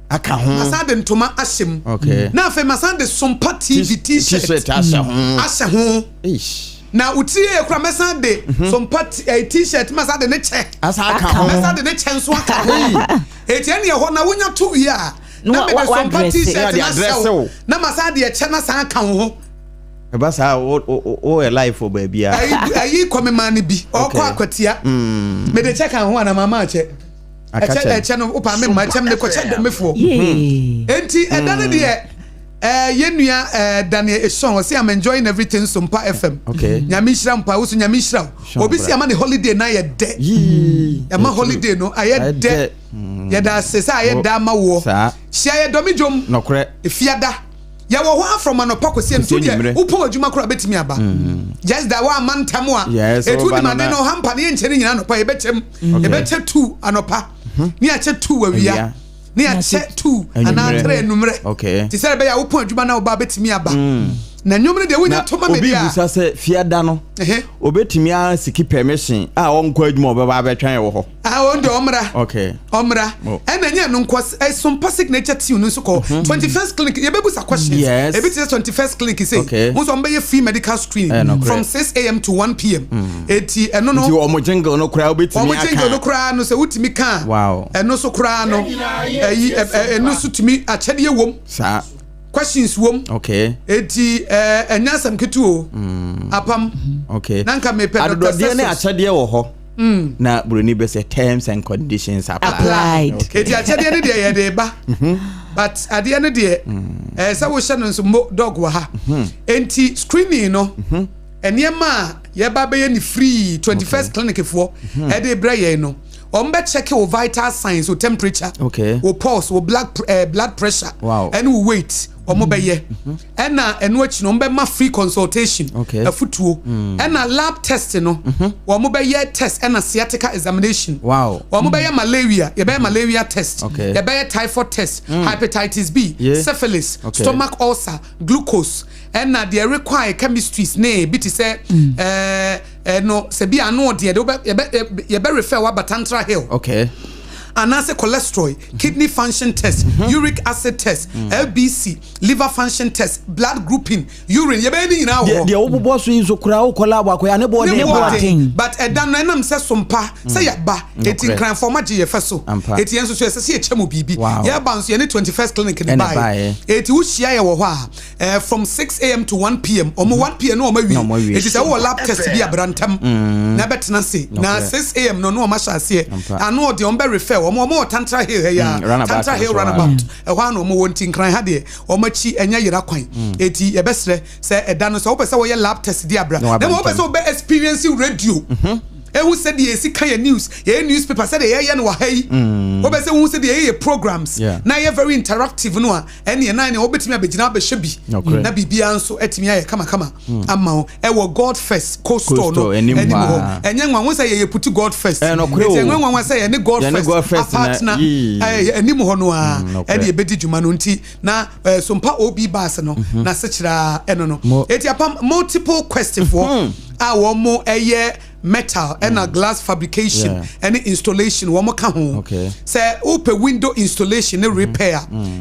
aka ho masan de ntoma ahyem okay na afa masan de Sompa TV t-shirt ashe ho ish na utie ekura masan de Sompa t-shirt masan de ne che asa aka ho masan de ne che nso aka ho etiane ye ho na wonya to wi a na me de Sompa t-shirt na sew na masan de che na san aka ho Ebasa o a life for baby a ayi come man bi okọ akwatia me de check an ho na mama che eche no opa me ma chem ne ko che de mefo enti edane de yenua Daniel Eshon o say I'm enjoying everything Sompa FM okay nyame hira mpa wo so nyame hira obi si ama ne holiday na ye de ama holiday no aye de ye da se sa aye da ma wo hia ye domi jom nokre efiada ya wo ho from anopa kwese ntu de upo adwuma kora betimi aba just that one man tamo a etu di made no hampa ne enche nyina anopa ye bechem ye beche 2 anopa ni ache 2 wawia ni ache 2 ana 3 numre ti sere be ya upo adwuma na oba betimi aba na nyomre de wonya toma me bia obi bisa se fiada no obetimi a siki permission a onko adwuma obeba abetwan wo ho on do omra okay omra enanya no nko Sompa signature tune nso ko 21st clinic ye bebu sa questions e bit 21st clinic say mo so mbe free medical screening from 6 a.m. to 1 p.m. eti eno no ti omo jingle no kura obetimi aka omo jingle no kura no se wutimi kan wow eno so kura no eno so timi achede ye wom sa questions wom okay eti enyasam ketu apam okay nanka me pe doctor de na achede wo ho na broni be say terms and conditions applied eti achede ne de ye de ba but ade ne de say wo hye no so dog wa ha enti screening no eniema ye ba be ye ni free 21st clinic for e de bra ye no ombe check your vital signs, your temperature, your pulse, your blood pressure, and your weight. Omobeye, and na which no ma free consultation. A footwo, and a lab testing. Omobeye test and a sciatica examination. Wow. Omobeye malaria, you malaria test. You typhoid test, hepatitis B, syphilis, stomach ulcer, glucose, and na they require chemistries. Nay, bit say no sebi ano de you be refer wa Batantra Hill. And as a cholesterol, kidney function test, uric acid test, LBC, liver function test, blood grouping, urine. You be now. The old boss is okra okola wa ko ya ne bo but dan na nam say Sompa say ya ba it in crime for maji efeso it yen so say e chemu bibi ya ba nso ye 21st clinic ni buy it wo hia ye wo ho a from 6 a.m. to 1 p.m. Omo 1 p.m. no o ma wi it is a lab test bi abrantam na betena say na 6 a.m. no ma sha say anu de on be refer omo Tantra Hill ya Tantra Hill runabout e ho na omo wonti nkran ha de omo chi enya yira kwan eti e besre say e dan so wo pese wo ye lab test di abra na wo pese wo be experience radio who said the Esikaya news, your newspaper said the no hey. Obese who said the programs. Now you're very interactive no and your nine obetimi abegina be shebi. Na bibia nso etimi aye kama ama e wo God first co-store no anymore. Enye nwa won say ye put God first. Enye nwa won say ye God first partner anim ho no a e de bedi djuma no nti na Sompa OB bas no na sekira eno no. Eti apam multiple question for a mo eye metal and a glass fabrication and installation one more can say open window installation and repair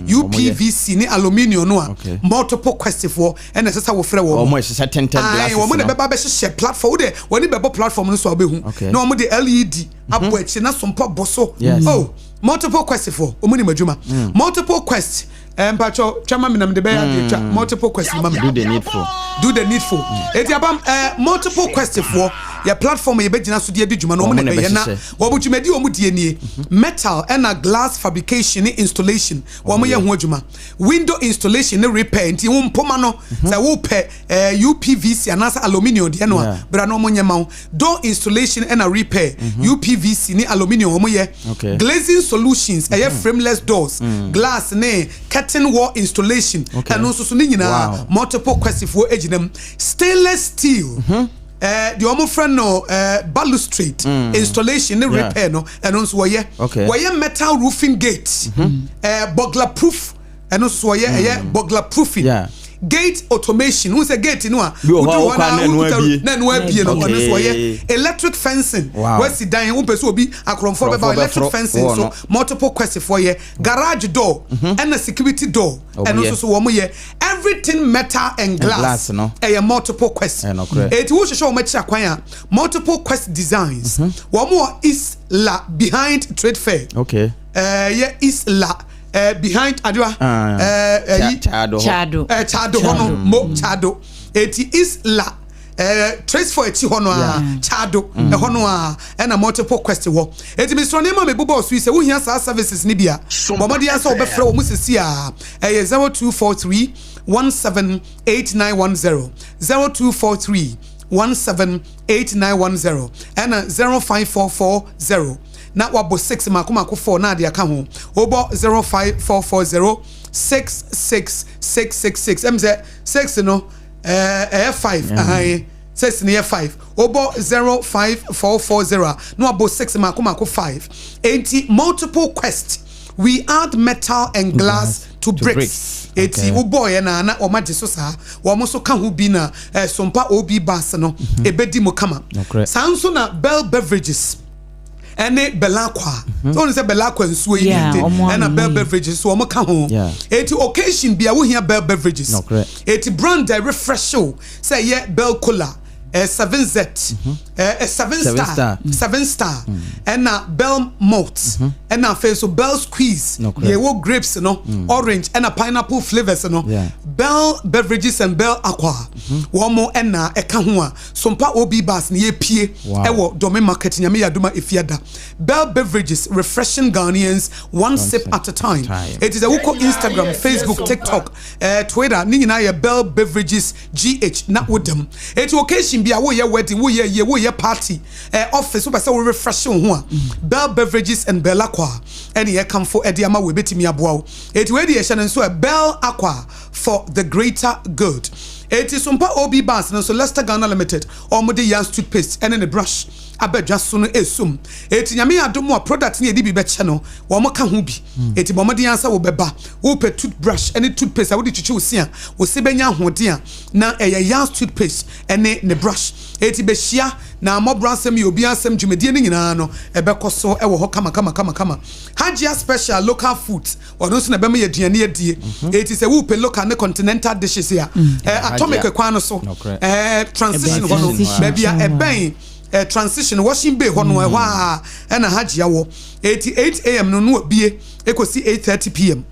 UPVC ni aluminium no multiple question for and necessary wo frɛ wo almost tinted glass wo na beba be hye platform de woni beba platform no so abehu na wo de LED abo achi na Sompa boso oh multiple question for omuni madwuma multiple question Pacho, chama minam de beya multiple questions. Do the needful. Eti abam multiple questions for your platform you begina so de adwuma no mo na be na wo butuma di omu die nie metal and a glass fabrication installation wo mo ye ho adwuma window installation and repair nti wo mpoma no say wo pe UPVC anasa aluminium de no bra no mo nyema door installation and a repair UPVC ni aluminium wo mo ye glazing solutions frameless doors glass ne curtain wall installation and also so ni nyina multiple questions for eginam stainless steel the omo friend no balustrade installation and repair no and also woye metal roofing gate burglar proof and also burglar proofing. Yeah. Gate automation. Who's a gate? No, electric fencing. Wow. Where's the dying? Who pursue be a cromford about electric fencing? So multiple questions for ye. Garage door and a security door, and also so everything metal and glass. No, a multiple question. It will show much acquire multiple quest designs. One more is la behind trade fair. Okay. Is la. Behind Adwoa Chado hono mo Chado eti is la trace for eti hono Chado hono and a multiple question wo eti Mr. Nema me bubo so say wo hia sa services ni bia bomodi answer obefra wo musisi a 0243 178910 0243 178910 and 05440 na wabo 6 makomako 4 na de aka ho obo 05440 66666 emze 6 no 5 6 near 5 obo 05440 no wabo 6 makomako 5 80 multiple quest we add metal and glass to bricks. Eti uboy na omaje so sa wo mo so ka ho bi na Sompa obi bas no ebedi mo kama sanso na Bell Beverages ene belakwa so on say belakwa nsuo yi ena Bell Beverages so o mo ka ho eti occasion bia wo hia Bell Beverages eti brand refresh show say ye Bell Cola 7Z 7 star and na Bell Malt and na face so Bell Squeeze ye wo grapes no orange and a pineapple flavors no Bell Beverages and Bell Aqua one more and na eka ho a Sompa obi bas na ye pie ewo Dome Market nyame yadoma efiada Bell Beverages refreshing Ghanaians one sip at a time. It is a wuko Instagram, Facebook, TikTok, Twitter ni nyina ye Bell Beverages GH na wodem it occasion bia wo ye wedding wo ye party office wo pese wo refresh ho a Bell Beverages and Bell Aqua any ye come for ediama we betimi aboa it we dey hye so a Bell Aqua for the greater good. It is Sompa obi bas so Leicester Ghana Limited omode Yans toothpaste and a brush abedwa so no esum eti nyame adomo a product ne edi bi be che no wo mo ka ho bi eti bomode yansa wo beba wo pe toothbrush and toothpaste a wo di chichi wo sia wo se benya hode a na Yans toothpaste and ne brush eti be hia na mobro asem ye obi asem dwumedie ne nyina no ebekoso e wo ho kama Hajia special local food wono so na be me aduane adie eti se wo pe local ne continental dishes here atomic kwano so transition hono bia eben transition washing bay hono ehwa na Hajia wo 8 am no bie ekosi 8:30 pm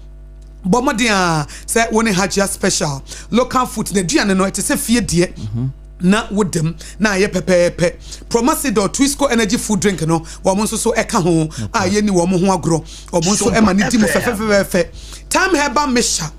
bomodin say woni Hajia special local food na duane no etese fie die na wodem na ye pepepe Promasidor Twisco energy food drink no wo mo so eka ho aye ni wo mo ho agro wo mo so ema ni ti mu fefefefe time herbal mixture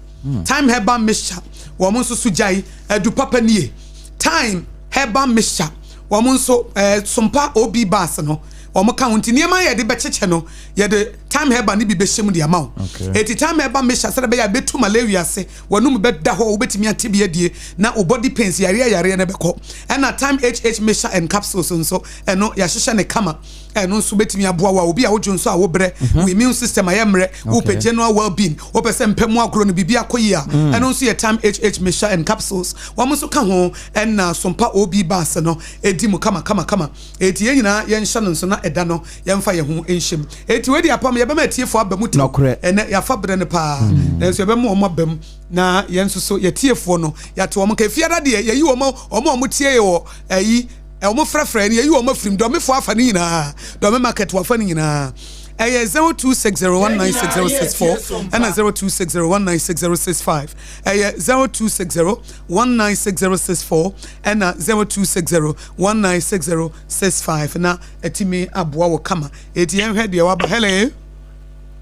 wo mo so jai edu papa nie time herbal mixture wo mo so Sompa obi bas no wo mo ka ho ntiniema ye de becheche no ye de time herbal ni bi be hyem de ama eti time herbal mixture se be ya betu malaria se wonum be da ho wo betimi atibia die na o body pains yare na beko na time HH mixture and capsules nso eno ya hyehye ne kama eno nso betimi aboa wa obi a wo dwonso a wo bre wo immune system ayemre wo pe general well being wo pese mpemu agro no bibia koyi a eno nso ye time HH mixture and capsules wo mo so ka ho na Sompa obi bas no edi mu kama eti ye nyina ye nhye no nso na eda no ye mfa ye ho enhyem eti we di apam ye be ma tiefo abamu ti ene ya fa bre ne pa na so ye be ma omo abam na ye nso so ye tiefo no ya to omo ka fiada de ye yi omo tie ye wo ayi omo frafra ne ye yi omo frim do me fo afa ni nyina do me market wa fa ni nyina 0260196064 and 0260196065 0260196064 and 0260196065 na etimi aboa wo kama eti enhwe de wa ba hello.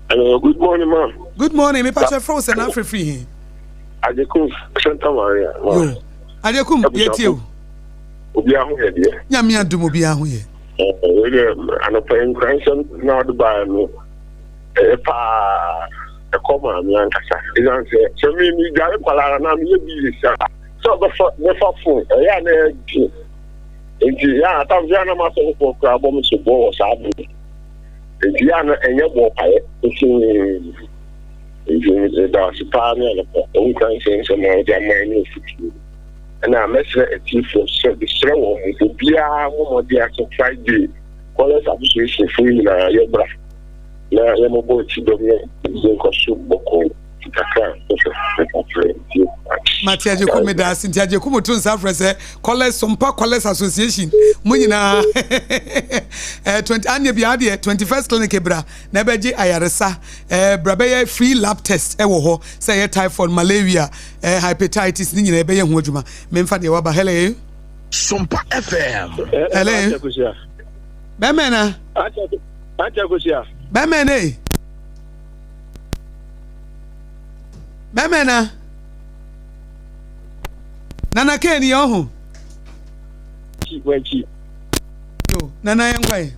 Hello, good morning, ma'am. Good morning. Me patch frozen na free. Ajekum Santa Maria. Yo. Ajekum yetiu. Obi ahu ye de. Nyame adum obi ahu ye. An open cranson now the bar no. A comma me ankasa. Idan say so me jare kwala na me bi sa. So the phone. Ya na di. Enti ya atamja na maso ko kwa bom so bo sa bi. Enti ya na enye bo pae. da sipani na on kan sense na dia mai ni futu na mesre etifo so the sre wo mo bia mo dia so Friday college association fu na yebra na yemo bo ti do me ko so boko kaka Matia je kuma da Cynthia je kuma tun sa frese college Sompa College Association mun nyina 20 anya bi ade 21st clinic ebra na beji ayaresa brabe free lab test wo ho say typhoid malaria hepatitis ni nyina be ye ho adwuma memfa de waba hello Sompa FM hello bemena Akosua bemena Bemena Nana Kenny ohu Wenchi Yo Nana yankwai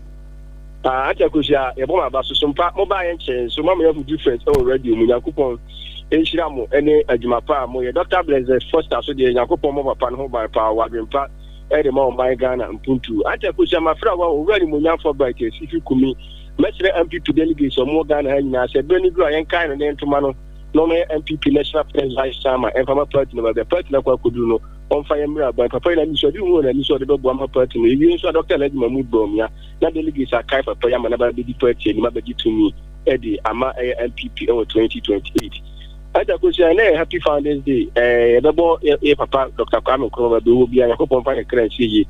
Akosua e bo ma ba so Sompa mobile yen so mama you different already mu yakupon enhira mo ene adwuma pa mo ye Dr. Blaise Foster so de yakupon mo papa no ho ba pa wadwempa e de ma on by Ghana mpuntu Akosua ma fra wa owura ni mo nyanfo ba ke sifi kumi mesre MPP delegates mo Ghana ha nyina se beni gro yen kan no ntoma no no me MPP national president vice chairman and former party no the party na kwa kudu no on fire mira but papa na mi so di hu na mi so de bo ama party no ewi so Dr. Lady Mahmoud Bomia na delegates akai papa ya manaba be di party ni ma be to me edi ama MPP o 2028 Akosua na happy founders day bebo papa Dr. Kwame Nkrumah be wo bia yakopon fa kran sie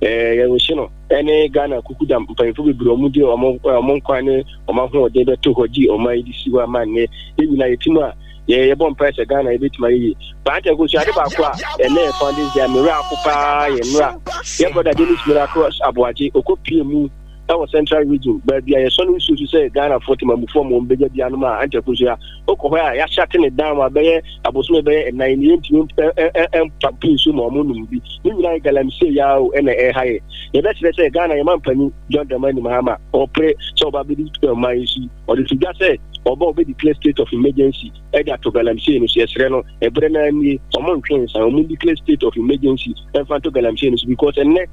we shino ene Ghana kukuda mpanyefo bebre omudi omon kwane omaho de beto hoji omai disiwa manne enyina yetima ye bon price Ghana ebetima yi ba Akosua de ba kwa ene founders dia mira akupa ye mira ye boda Dennis Miracle Aboagye okopie mu our central region but there is some issue to say Ghana 40 mamufo mo mbeja bia no ma Akosua okohwa ya shate ne down abaye abosume be 98 papi so mo num bi ni nyina galamse ya o ene high ye be say Ghana ye mampani John Dramani Mahama opre so ba be di my issue or the figure say obo be declare state of emergency e da to galamse no so esre no e bre na ni omon twen san omon declare state of emergency e fa to galamse no because enne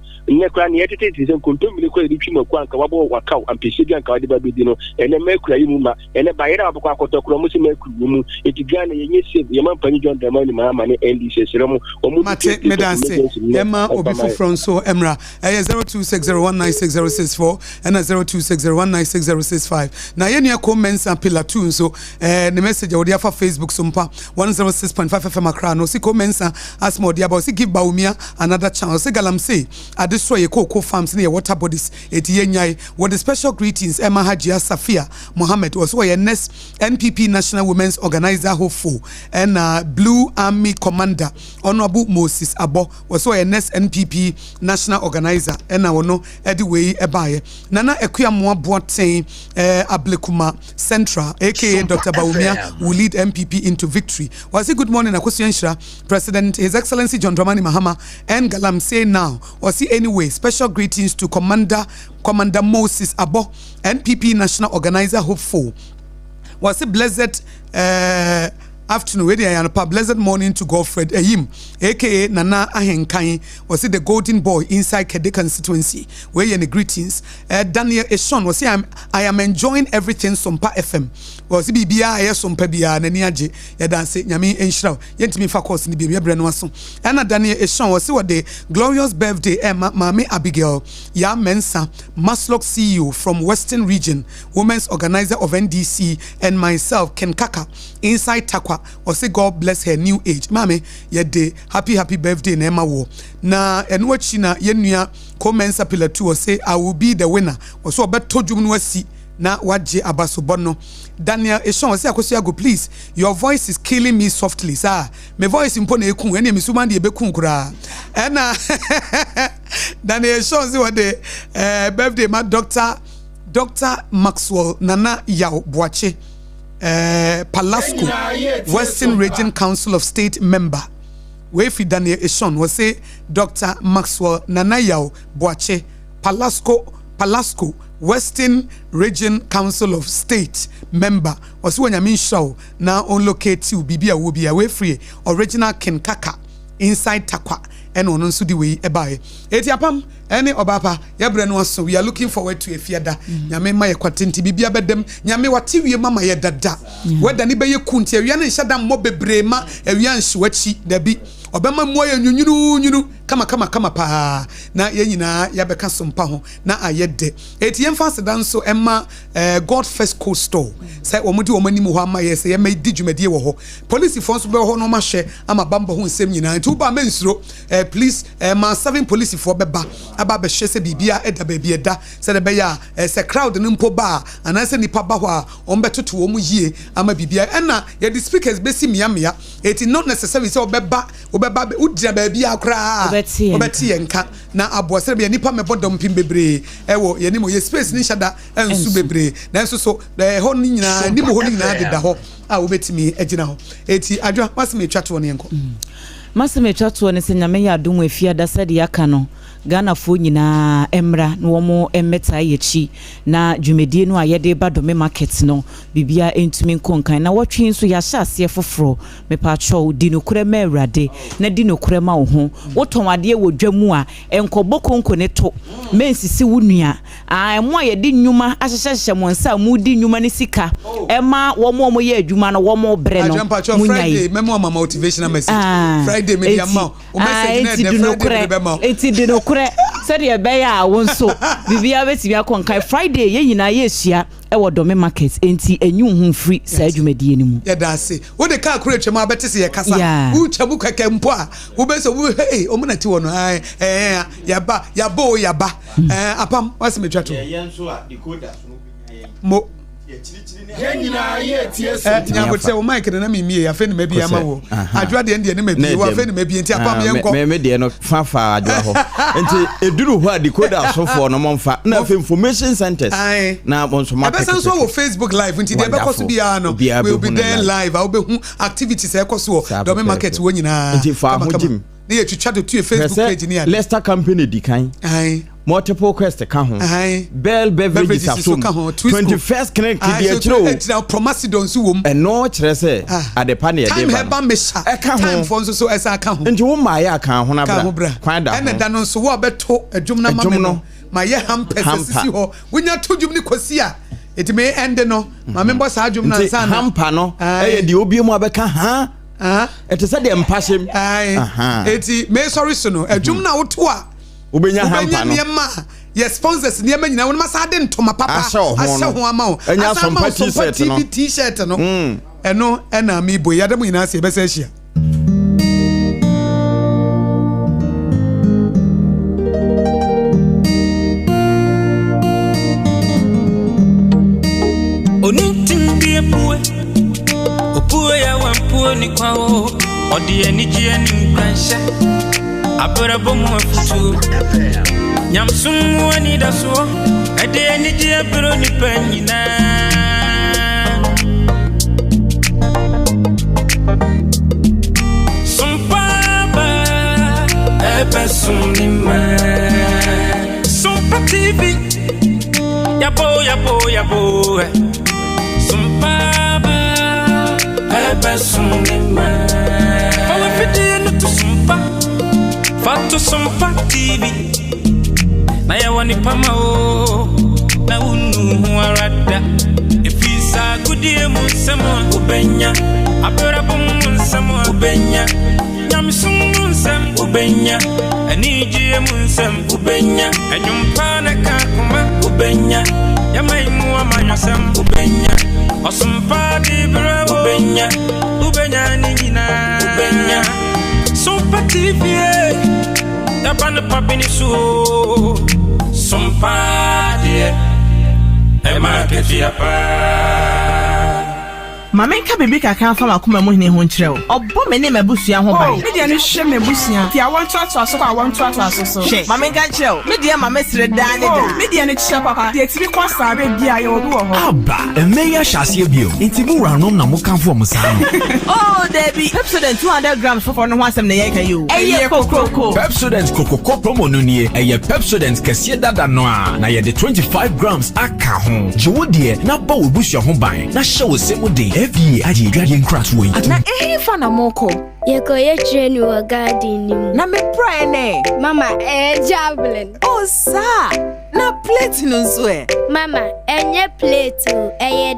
kra ni etete is en kontomile ko edi twima kwa nka wabo wakaw ampese bi nka wade ba bedi no ene mekura yi mu ma ene bayira abukwa akotokro mu se mekuru mu eti Ghana yenye save ye mampani John Dramani Mahama ne NDC serem omu mate medanse ema obi fofron so emra 0260196064 and 0260196065 na ye nua comments and pillar 2 so the message odi afa Facebook Sompa 106.5 FM Accra no si comments as more dia about si give Baumia another chance si galamse adestroy ye cocoa farms near water bodies eti yenyai with the special greetings Emma Hajia Safia Mohammed was your next NPP National Women's Organizer hopeful and Blue Army Commander Honorable Moses Abo was your next NPP National Organizer and no anyway ebaye Nana Ekuamwa Boateng Ablekuma Central aka Dr. Baumia will lead MPP into victory. Was it good morning Akosua President His Excellency John Dramani Mahama and galamse now was he anyway special greetings to Commander Moses Abo, NPP National Organizer hopeful. Was it blessed afternoon, blessed morning to Godfred Eyim, aka Nana Ahenkai, was it the golden boy inside Kede constituency? Where you greetings. Daniel Eshon was I am enjoying everything Sompa FM. Was it BBI Sompa Bia Naniaje, Yadanse, Yami Enshra, Yentimi Fakos in the Bibia Brenwason. Anna Daniel Eshon was what the glorious birthday Emma Mame Abigail, Ya Mensa, Maslock CEO from Western Region, Women's Organizer of NDC, and myself, Ken Kaka, inside Takwa. Or say God bless her new age. Mame, ye day happy birthday Nema wo. Na enwa china yenua comments pillar 2 or say I will be the winner. Or so bet told you nwasi na waje abasobono. Daniel Eshon say Akosua go please. Your voice is killing me softly, sir. My voice impone ekun ene misuma de bekun kura. Ena Daniel Eshon say what the birthday ma Dr. Maxwell Nana Yao Boache. Palasco, Western Region Council of State member. Wefi Daniel Eshon was say Dr. Maxwell Nanayao Boache, Palasco, Western Region Council of State member. Was when Yamin show now on locate to Bibia will be away free original Ken Kaka inside Takwa ɛna ɔno nso de wei ɛbaeɛ eti apam ɛne ɔbaapa yɛbrɛ no aso we are looking forward to efiada nyame ma yɛ kwatenti bibia bɛdam nyame wate wie mama yɛ dada wɛda ne bɛyɛ kunti awia ne nhyɛ da mmɔ bebree ma awia nhyewachi dabi ɔbɛma mmoa yɛ nyunyunu kama paa na yɛn nyinaa yɛbɛka Sompa ho na ayɛ de eti yɛmfa aseda nso ɛma God First Cold Store sɛ wɔn de wɔn anim hɔ ama yɛ sɛ yɛma di dwumadie wɔ hɔ polisifoɔ nso bɛwɔ hɔ na wɔn ahwɛ ama bambɔ ho nsɛm nyinaa nti woba mensuro please ma 7 polisifoɔ bɛba aba bɛhwɛ sɛ biribia ɛda baabi ɛda sɛ de bɛyɛ a sɛ crowd no mpo ba a anaasɛ nipa ba hɔ a wɔn bɛtoto wɔn yie ama biribia ɛna yɛde speakers bɛsi mia eti not necessary sɛ wɔbɛba wogyina baabi akora obeti yenka na aboasere be nipa mebɔ dɔmpim bebree ɛwɔ yɛnim yɛ space ni hyada ɛnsu bebree na nso so hɔ ni nyinaa nim hɔ ni nyinaa deda hɔ a wobetimi agyina hɔ eti adwa maseme twa to ne yenko maseme twa to ne sɛ nyame yɛ adom afia da sɛ de aka no Ghana fo nyinaa emra na wɔn mmeta yɛchi na dwumadie no a yɛde ba dome market no bibia entumi nkonkan na wɔtwe nso ya hyɛ foforo mepaatwɔ di no kure ma awurade na di no kure ma wo ho wotɔn ade wɔ dwamu a enkɔbɔ konko ne to mensisi wo nua a mo a yɛde nnwuma ahyehyɛ mo nsa mu di nnwuma ne sika ɛma wɔn yɛ adwuma no wɔn brɛ no Friday memo ama motivational message Friday me dia ma o message na de Friday be ma eti di no said ye beya a wonso bibia betimi akonkai Friday ye nyina ye sua e wo dome market enti enyu hu free sa adwumadie ni mu ye da se wo de ka kura twema beti se ye kasa wo twabu kaka mpo a wo be so wo hey o munati wo no ya ba apam wase me twato ye nso a decoder so no binya mo Yenina ye TS. Nyango tse o mic na mimie afa ni mabi ama wo. Adwa de ne mabi wo afa ni mabi enti apam yenko. Me de no fa adwa ho. Enti eduru ho a decoder asofo no momfa na afa information centers. Na bonso market. Ebe sanso wo Facebook live enti de be koso bia no. We will be there live. I will be hu activities e koso do me market wo nyina. Enti fa ho jim. Ne ye twitwa to Facebook page ni ya. Leicester company di kan. Multiple quest ka ho Bell beverages asom 21st clinic di achiro now promasidon so wom eno kire se adepa na yede ba time mesha time for so esa ka ho nti wo ma ya ka ho na bra kwan da ene da no so wo beto adwum na ma no ma ye hampes sisi ho wonya to dwum ni kosi a it may end no ma membo sa adwum na nsa na hampa no e di obi mu abeka ha ete se de mpashem eti me sorry so no adwum na wo to a ubenya hampa no yes sponsors niema nyina won masa de ntoma papa ashe ho ama wo enya Sompa t-shirt no eno ena mi boy yadam nyina se besa hia Onitim bie pue opue ya wampue ni kwao odi enije ni nkwansha abura bomu afutu nyamsum wani daso ade enije aburo ni panyina Sompa ba ebesum ni ma Sompa TV yabo Sompa ba ebesum ni ma Fala fidi no to Sompa Fato Sompa TV na ya wani pama o na unu arada ifisa gudie mu nsemo ubenya abera bum nsemo ubenya nyamsum nsem ubenya anijie mu nsem ubenya enwumpa na kakuma ubenya yamaimu amanyasem ubenya Sompa di bravo ubenya ni nyina ubenya Sompa TV Yapane papini su Sompa die market yapa Mama nka bebe kaka fa makoma mu hene ho nkyerɛw. Ɔbɔ me ne mabusua ho ban. Me dia no hwɛ mabusua. Ti awon to aso kwa awon to aso so. Hwɛ, mama nka nkyerɛw. Me dia mama sere daa ne da. Me dia no kyerɛ papa. Ti etiri kwa sabe bia ye obi wɔ hɔ. Aba, emeya hyase bio. Nti mu wuranom na mo kan fo mo saa. Oh, Debbie, Pepsodent 200 grams for no asem na ye ka yo. Eye kokoko. Pepsodent kokoko promo no nie. Eye Pepsodent kɛseɛ dada no a na ye de 25 grams aka ho. Jiwo de na ba wo busua ho ban. Na hyɛ wo sɛ mu de FDA agye adwadie nkratoɔ yi. Na fa na moko. Ye train wa garden ni. Na me pray ne. Mama, javelin. Oh, sa. Na plate no so e. Mama, enye plate o,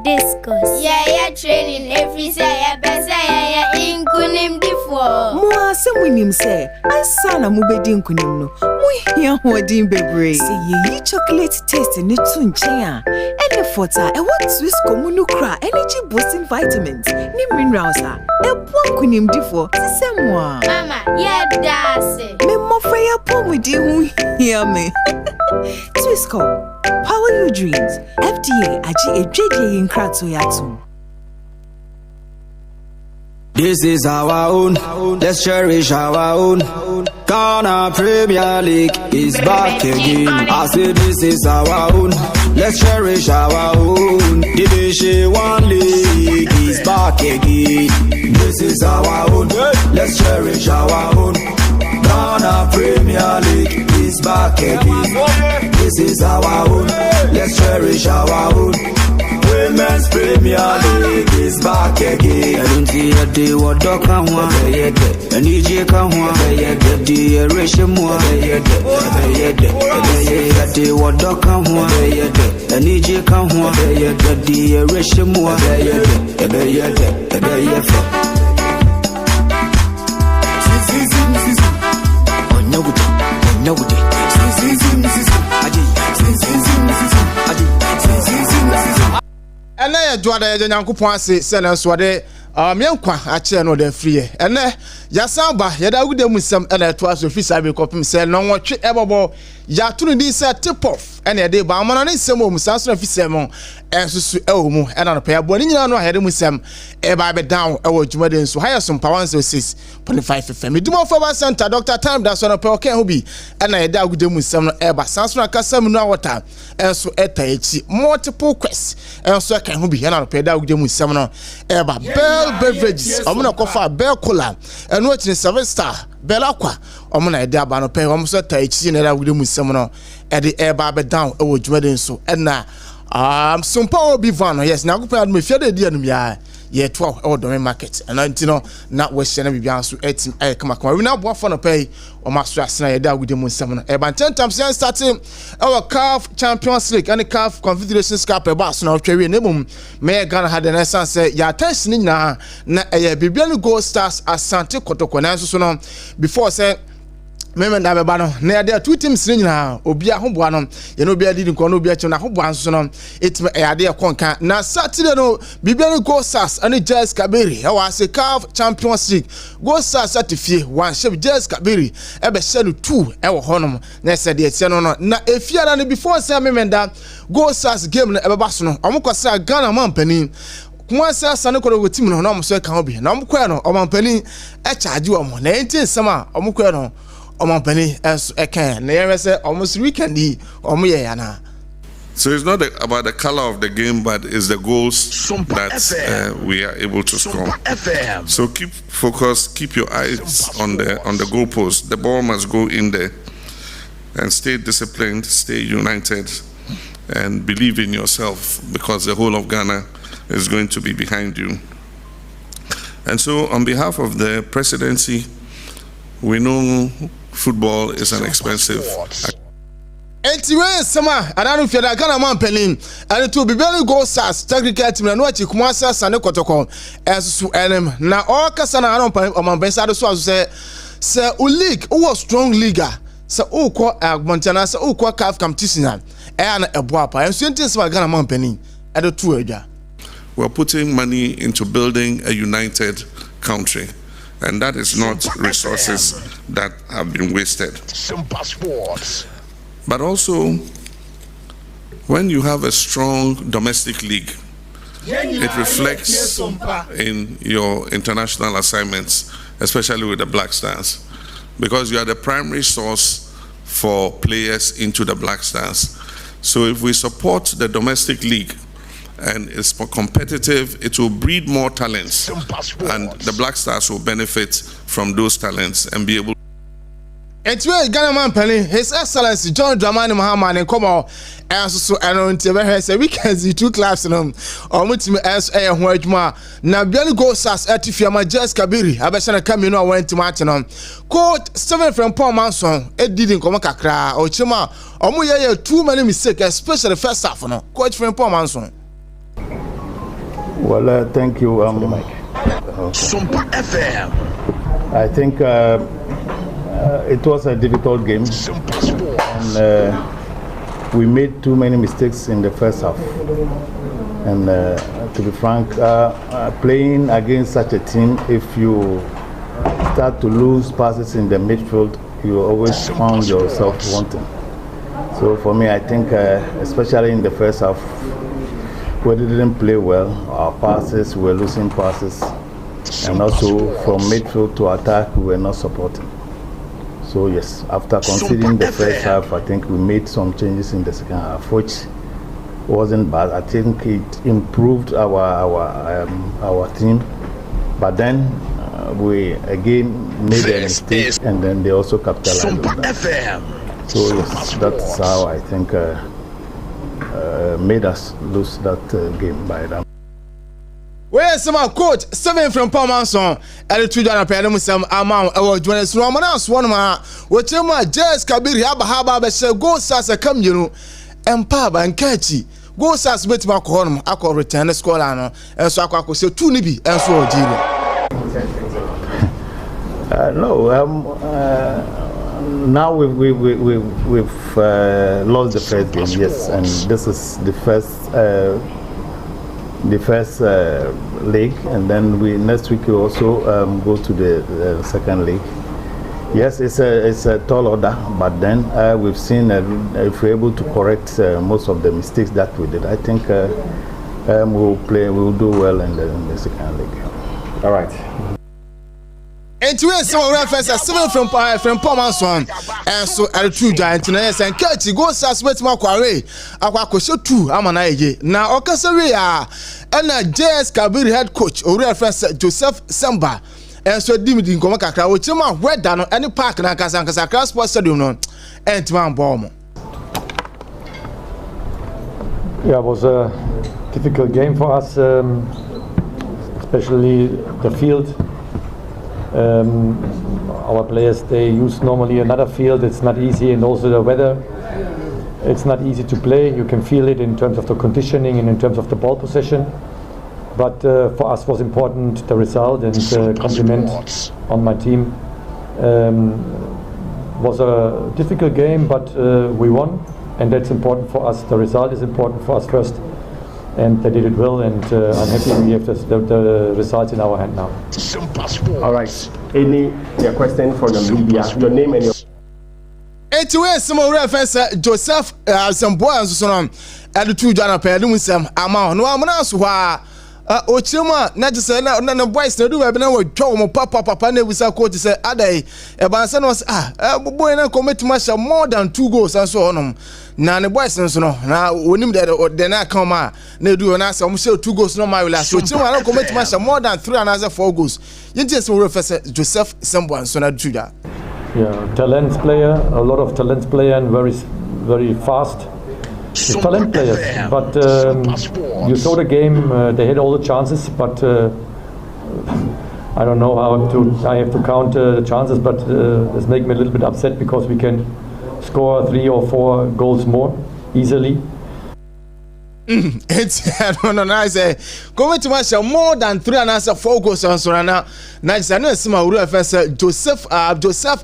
discus. Ye training every say ye best ye inkunim difo. Mo asem winim say, ansa na mo bedi nkunim no. Mo hia hodin bebre. Say ye chocolate taste ni tu nchen a. Ene fota e what Swiss comunu kra energy boosting vitamins ni minerals a. E po nkunim difo. Sisemwa. Mama, ye dase. Me mo fa ya pomudi hu hia me. Swissco, power your dreams. FDA aji ejeje inkrato yatu. This is our own. Let's cherish our own. Ghana Premier League is back again. I say this is our own. Let's cherish our own. Division 1 League is back again. This is our own. Let's cherish our own. Ghana Premier League is back again. This is our own. Let's cherish our own. Women's Premier League is back again. I don't see a day what dog can want. I need you can want. The ratio more. I day what dog can want. I need you can want. The ratio more. Ene Adwoa Asare Nyankopon ase se na so de menkwa a kire no da free ene yasamba yeda gude musam ene to aso fi sabe kopim se no nwotwe ebobo ya tunu din se tip off ene yede ba amana ne nsem o musa so fi sem ensusu ewo mu ene no pa ya bo ni nyina no yede musam e ba be down ewo dwumade nso ha Sompa 106.5 FM dumo for ba center Dr. Time da so no pa oken ho bi ene yede agude musam no e ba sanso na kasam no awota enso eta echi multiple quests enso kan ho bi ene no pa yede agude musam no e ba Bell beverages omuna kofa Bell cola eno achine 7 star Bell aqua omuna yede aba no pa omso ta echi na agude musam no e de e ba be down ewo dwumade nso ena Sompa obi van yes na go pa me fiade di anum ya ye to e do market and antino na we hye na bibia so etim e kama we na boafo no pay o maso asena ye da agudi mu nsem no e ban 10 times yan starting our CAF Champions League and CAF Confederations Cup e ba so na otwe we nemum me Ghana had an sense say ya tension ni na e bibia no Gold Stars Asante Kotoko na so no before say Member da beba no na there two teams ni nyina obi ahoboa no ye no obi adi nko no obi achi na ahoboa nso no etim e ade konka na Saturday no Bibiani Gold Stars and Jazz Kabiri e wa se CAF Champions League Gold Stars atifie one ship Jazz Kabiri e be share no 2 e wo honom na se de etie no na efiara no before say memenda Gold Stars game no e beba so no omukosra Ghana mampani kuma se asane ko do team no na omso ka obi na omkwa no omampani e charge wo mo na enti nsema omkwa no Omampani as a can. Almost weekend. Yana. So it's not about the color of the game, but it's the goals that we are able to score. So keep focused, keep your eyes on the goalpost. The ball must go in there, and stay disciplined, stay united, and believe in yourself, because the whole of Ghana is going to be behind you. And so, on behalf of the presidency, we know football is an expensive. Anyway, sama ananu fiada Ghana man penin and to be very Gold Stars technical team na wachi kumasa sane kotoko ensu enem na all kasa na anon pan omanbensa do so say league o strong leaguer say o ko Montana say o ko CAF competition na eboa pa ensu enti sama Ghana man penin e do two edwa. We're putting money into building a united country. And that is not resources that have been wasted. But also, when you have a strong domestic league, it reflects in your international assignments, especially with the Black Stars, because you are the primary source for players into the Black Stars. So if we support the domestic league, and it's more competitive, it will breed more talents, and the Black Stars will benefit from those talents and be able. Etwe Ghana man penny, His Excellency John Dramani Mahama and come and so and say weekends the two clubs in them or multi as a wordma. Now Bialy goes as Etifiama Jess Kabiri, Abashana Camino went to Martinum. Quote 7 from Paul Manson, Ed didn't come cra or Chima or Muya too many mistakes, especially the first half. No, Coach from Paul Manson. Well, thank you. Sompa FM. I think it was a difficult game, and we made too many mistakes in the first half. And to be frank, playing against such a team, if you start to lose passes in the midfield, you always found yourself wanting. So for me, I think, especially in the first half, we didn't play well. Our passes, we were losing passes, and also from midfield to attack, we were not supporting. So yes, after conceding the first half, I think we made some changes in the second half, which wasn't bad. I think it improved our team, but then we again made a mistake, and then they also capitalized on that. So yes, that's how I think made us lose that game by them. Where's some coach 7 from Palmanson and the 2 Jana some amount of Jonas Romanas one ma which Jess Kabiri Abahaba shall go sas a come you and Paba and catchy go sas with my corn I call return the scolano and so I could say 2 nibi and so now we've lost the first game, yes, and this is the first league, and then next week we also go to the second league. Yes, it's a tall order, but then we've seen if we're able to correct most of the mistakes that we did, I think we'll do well in the second league. All right. And to some reference 7 from Palmanson and so at 2 giant and catchy goes as with my quarry. Akosua 2 Amanaye. Now Okasaria and Jess Kabiri head coach or reference Joseph Samba and so Dimidi Komaka, which you went down on any park and Akasanka Sports Stadium and man bomb. Yeah, it was a difficult game for us, especially the field. Our players, they use normally another field. It's not easy, and also the weather, it's not easy to play. You can feel it in terms of the conditioning and in terms of the ball possession, but for us was important the result, and compliment on my team. Was a difficult game, but we won, and that's important for us. The result is important for us first, and they did it well, and I'm happy we have the results in our hand now. All right. Any question from the media? Your name and your... Anyway, some reference Joseph Zamboa and so on at the 2 Jana Pedum some amount. No, I'm not so Ochima, not to say no boys to do. I've been with Joe Papa ne with our coach say Ade. Ebanson was boy na commit much more than 2 goals and so on. Now the boys and so on. Now when him that then I come ne do and answer 2 goals no my last. So Ochima no commit much more than 3 and another 4 goals. You just refer Joseph Sambo and so na Judah. Yeah, talent player, a lot of talent player, and very fast. It's talent players, but you saw the game. They had all the chances, but I don't know how to. I have to count the chances, but this makes me a little bit upset because we can score 3 or 4 goals more easily. It's I don't know. I say going to match more than 3 and 4 goals on so now. Nice. I know some Joseph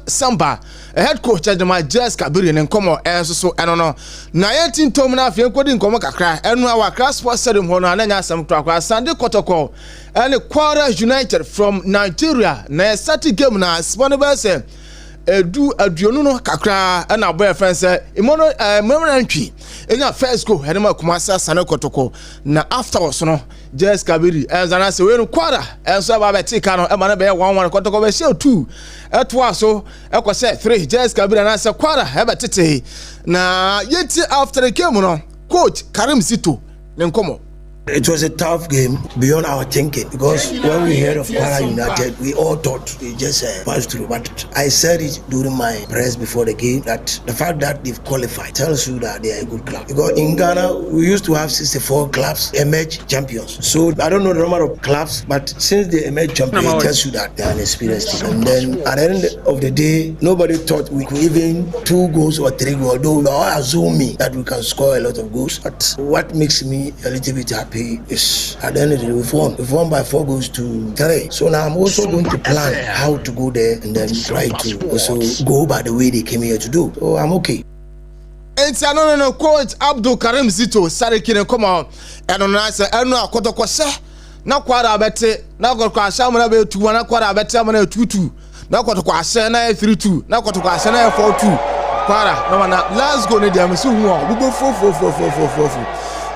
Samba, a head coach at my Jess Kabiri and come and so I don't know. 19 Tomina Fiancodin Komaka and our class was said in one and some track Sunday Kotoko and the Kwara United from Nigeria. Na Saturday game na Sponibase. Do a Dionuno Kakra and our boyfriend said, Imono Memoranti in your first go, Hedema Kumasa Sano Kotoko. Now afterwards, no, Jess Kabiri, as an answer, we're in quarter, and so I take on a man bear 1 Kotoko, show 2. At was so, I said 3, Jess Kabiri and answer quarter, have a tete. Now, yet after the game, coach Karim Zito, then come on. It was a tough game beyond our thinking because when we heard of Para United, we all thought we just passed through. But I said it during my press before the game that the fact that they've qualified tells you that they are a good club. Because in Ghana, we used to have 64 clubs emerge champions. So I don't know the number of clubs, but since they emerge champions, it tells you that they are an experienced team. And then at the end of the day, nobody thought we could even 2 goals or 3 goals, although we all assuming that we can score a lot of goals. But what makes me a little bit happy is at the end of the day, we've won by 4 goals to 3. So now I'm also going to plan how to go there and then try to also go by the way they came here to do. So I'm okay. And no coach Abdul Karim Zito Sarikine come on and on answer and no Kotokose na kwara bete na Kotokase amana be 2 na kwara bete amana 2-2 na Kotokase na 3-2 na Kotokase na 4-2 kwara no na let's go ne dia me so hu o go 4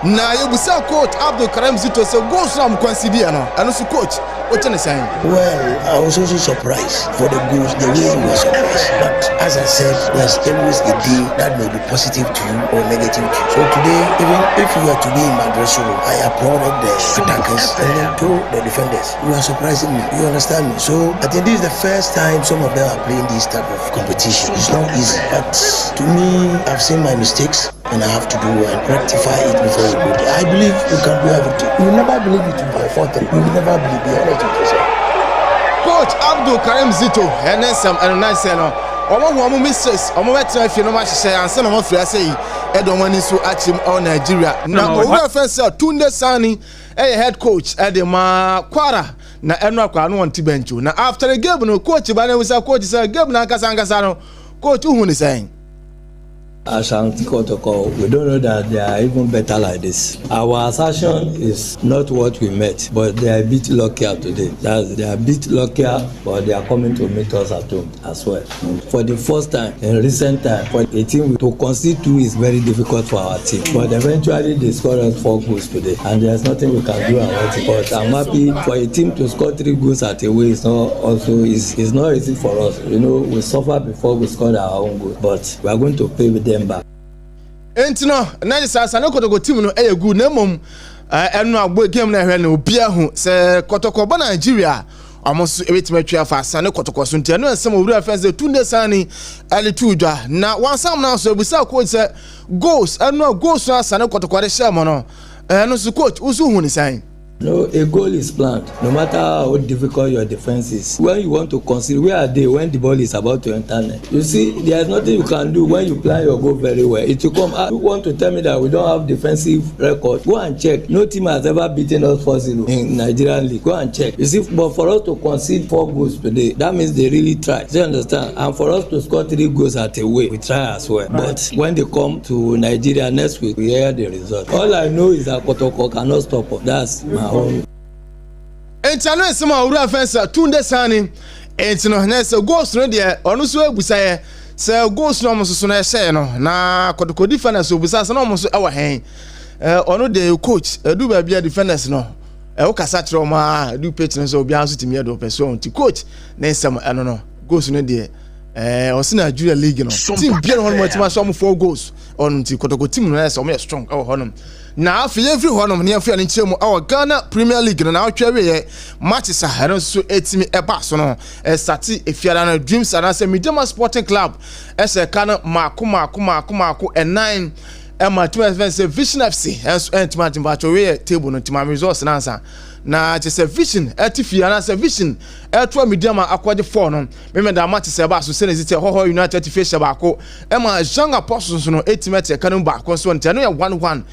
na yebusa coach Abdul Karim Zito say go so am consider no and so coach what you saying? Well, I was also surprised for the goals, the way we were surprised. But as I said, there's always a day that may be positive to you or negative to you. So today, even if you were to be in my dressing room, I applauded the attackers and then told the defenders, you are surprising me. You understand me? So I think this is the first time some of them are playing this type of competition. It's not easy, but to me, I've seen my mistakes and I have to do and rectify it before we go there. I believe we can do everything. You will never believe it by 4-3. You will never believe it. Coach Abdul Karim Zito and then some and nice no omo misses omo better if you no match say and say no free say e don wani so achim all Nigeria na over first Tunde Sani head coach e dey ma kwara na enu akwa no on ti bench na after the game no coach ba na we say coach say game na nkasa no coach who ni saying Ashanti Kotoko, we don't know that they are even better like this. Our assertion is not what we met, but they are a bit luckier today. They are a bit luckier, but they are coming to meet us at home as well. For the first time in recent time, for a team to concede 2 is very difficult for our team. But eventually they scored us 4 goals today, and there's nothing we can do about it. But I'm happy for a team to score 3 goals at away. It's not easy for us. You know, we suffered before we scored our own goal, but we are going to pay with them. Entino na dis asa na Kotoko team no e good na mom enu agbo game na hwe na obi ahu se Kotoko ba Nigeria amoso ebetima twa fa asa na Kotoko so ntia no ensem owura fa se Tunde Sani ali tudwa na wansam na so ebusa coach se goals enu goals asa na Kotoko de share mo no no so coach usu hu ni san. No, a goal is planned. No matter how difficult your defense is, when you want to concede, where are they when the ball is about to enter net? You see, there is nothing you can do when you plan your goal very well. It will come. You want to tell me that we don't have defensive record? Go and check. No team has ever beaten us 4-0 in Nigerian league. Go and check. You see, but for us to concede 4 goals today, that means they really try. Do you understand? And for us to score 3 goals at away, we try as well. But when they come to Nigeria next week, we hear the result. All I know is that Kotoko cannot stop us. That's my own. Entano esema owura fensa Tunde Sani entino na se goals no de onu so ebusa ye se goals no mososo na ehye no na Kotoko defenders obusa se no moso ewa hen onu de coach edu ba bia defenders no wo kasa kire ma edu pitch no so obi anso timi edo person ti coach na esema eno no goals no de osina Nigeria league no team bia no mo team so mo 4 goals on ti Kotoko team no ese o me strong o honom na afi every honom ne afi an chemu our Ghana Premier League no na atwa we matches a hero so etimi eba so no start efiara na Dreams and say Midema Sporting Club ese kana mako and 9 Emma 12 say Vision FC and Entima Timbacho we table no Timam resource na answer na je say Vision etifia na say Vision etwa Midema akwade 4 no me da match say ba so say nezite Hoho United face ba ko Emma Young Apostles no etimete kanu ba ko so ntano ya 1-1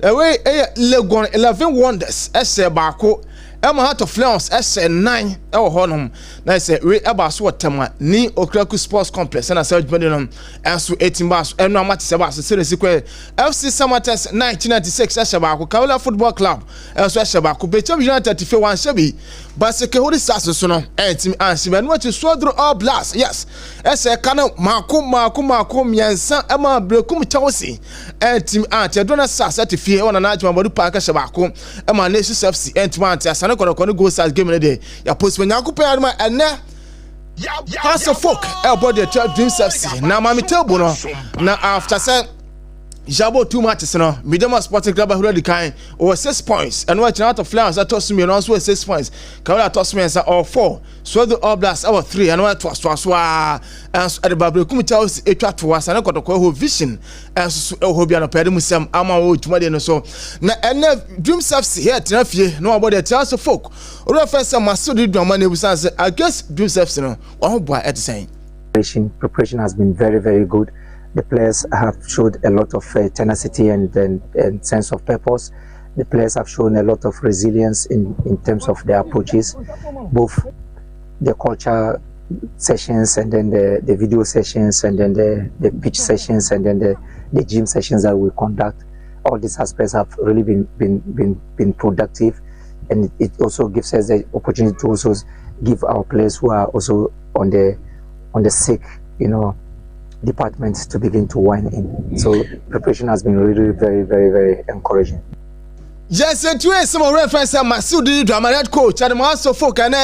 away Legon 11 Wonders ese ba ko Emma Heart of Lions ese 9 ewo honom na say we eba so tema ni Okraku Sports Complex na South Bendon enso 18 ba so eno match say ba so say FC Samates 1996 ese ba ko Kaula Football Club enso ese ba ko Becham United tife wan shebi basike hodi sas so no entim ansibe no ti Sodro All Blast yes ese kana mako miensa ema brekum Chelsea entim ante dona sas atife wona na ajuma bodu park ese ba ko ema Nations FC entim ante asane kono go sas game ne dey ya post Nyankopon aduma ene House of Folk body Dreams FC na mami table no na after say Jabo 2 matches no Midema Sporting Club who the kind over 6 points and watching out of Flowers that toss me and also 6 points. Kawala toss me as all 4. So the All Blacks our 3 and what was and at the Babu Kumitas a chat to us and I got a call vision as Hobiano Pedimusam Ama Tumadi so na and dream self here to nephew no about the chance of folk or first some Masudi Domani was I guess dream self no one boy at the same. Preparation has been very, very good. The players have showed a lot of tenacity and sense of purpose. The players have shown a lot of resilience in terms of their approaches, both the culture sessions and then the video sessions and then the pitch sessions and then the gym sessions that we conduct. All these aspects have really been productive, and it also gives us the opportunity to also give our players who are also on the sick, departments to begin to wind in. So preparation has been really very, very, very encouraging. Yes, and today some reference Masudi drama head coach and also folk and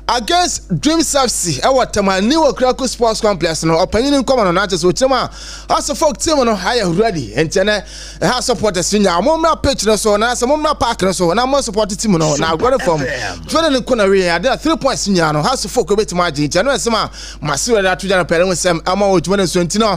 against Dream FC our new Krakow Sports Complex no opinion common on artists with tema also folk team no higher ready and has supporters in your mom pitch no so now some mom park no so now more supported team no now got from 20 corner there 3 points in no has folk a bit margin and some Masudi that to jana pere with some ama with 2020 no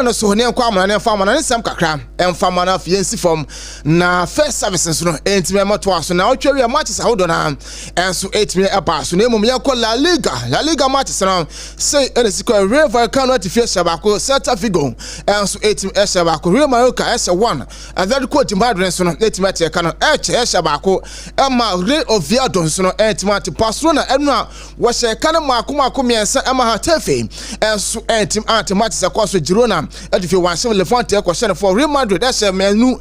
no so ne kwama na farmer na some kakra and farmer na fiensi form na first services no entime moto aso na otwa wi matches how do na enso 8 million aba so na mum yakọ La Liga matches no say enesiko Real Vallecano to face Shabako Celta Vigo enso 8 million Shabako Real Mallorca S1 and that quote Madrid so no 8 million kan Shabako Emma Real Oviedo so no 8 million Barcelona enwa wo she kan mako miensa Emma Hatafe enso 8 million matches akwaso Girona edifi wanse Levante ekwo for Real Madrid that's menu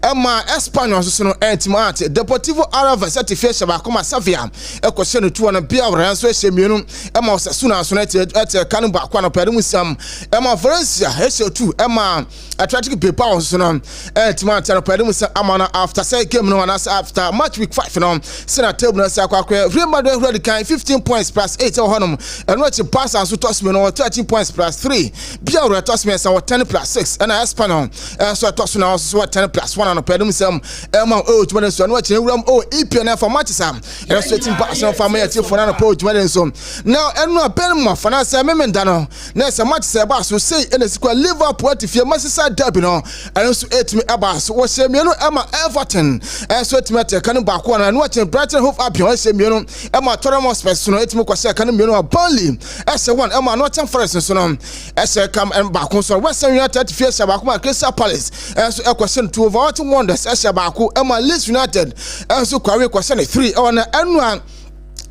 Emma Espanyol so no Antimate Deportivo Arava certificate Shabako Masavia ekwo no 2 na bia ranso ehemienu Emma Osasuna so net kanu ba kwa no Peremusam Emma Valencia HO2 Emma Athletic Bilbao so no Antimate no Peremusam amana after say game no after match week 5 no sena table no say akwa Real Madrid ready kan 15 points plus 8 honum and what pass and so toss me no 13 points plus 3 bia toss me so 10 plus 6 and Espanyol so toss no so 10 plus 1 no Peremusam Emma Ojman so no ram EPN for matches and so team pass no for me for na Ojman so now enu Benma for na say memenda no na say match say ba so say in the Liverpool to fear Manchester derby no and so 8 me aba so wo say me no Emma Everton and so team take kan ba ko na no Brighton Hove Albion say me no Emma Tottenham Spurs no 8 me kwase kan me no Burnley S1 Emma Nottingham Forest so no S come and ba ko so West Ham United fear Shabako Crystal Palace and so question 2 over Wonders Shabako Emma Leeds United and so kware question 3 on annual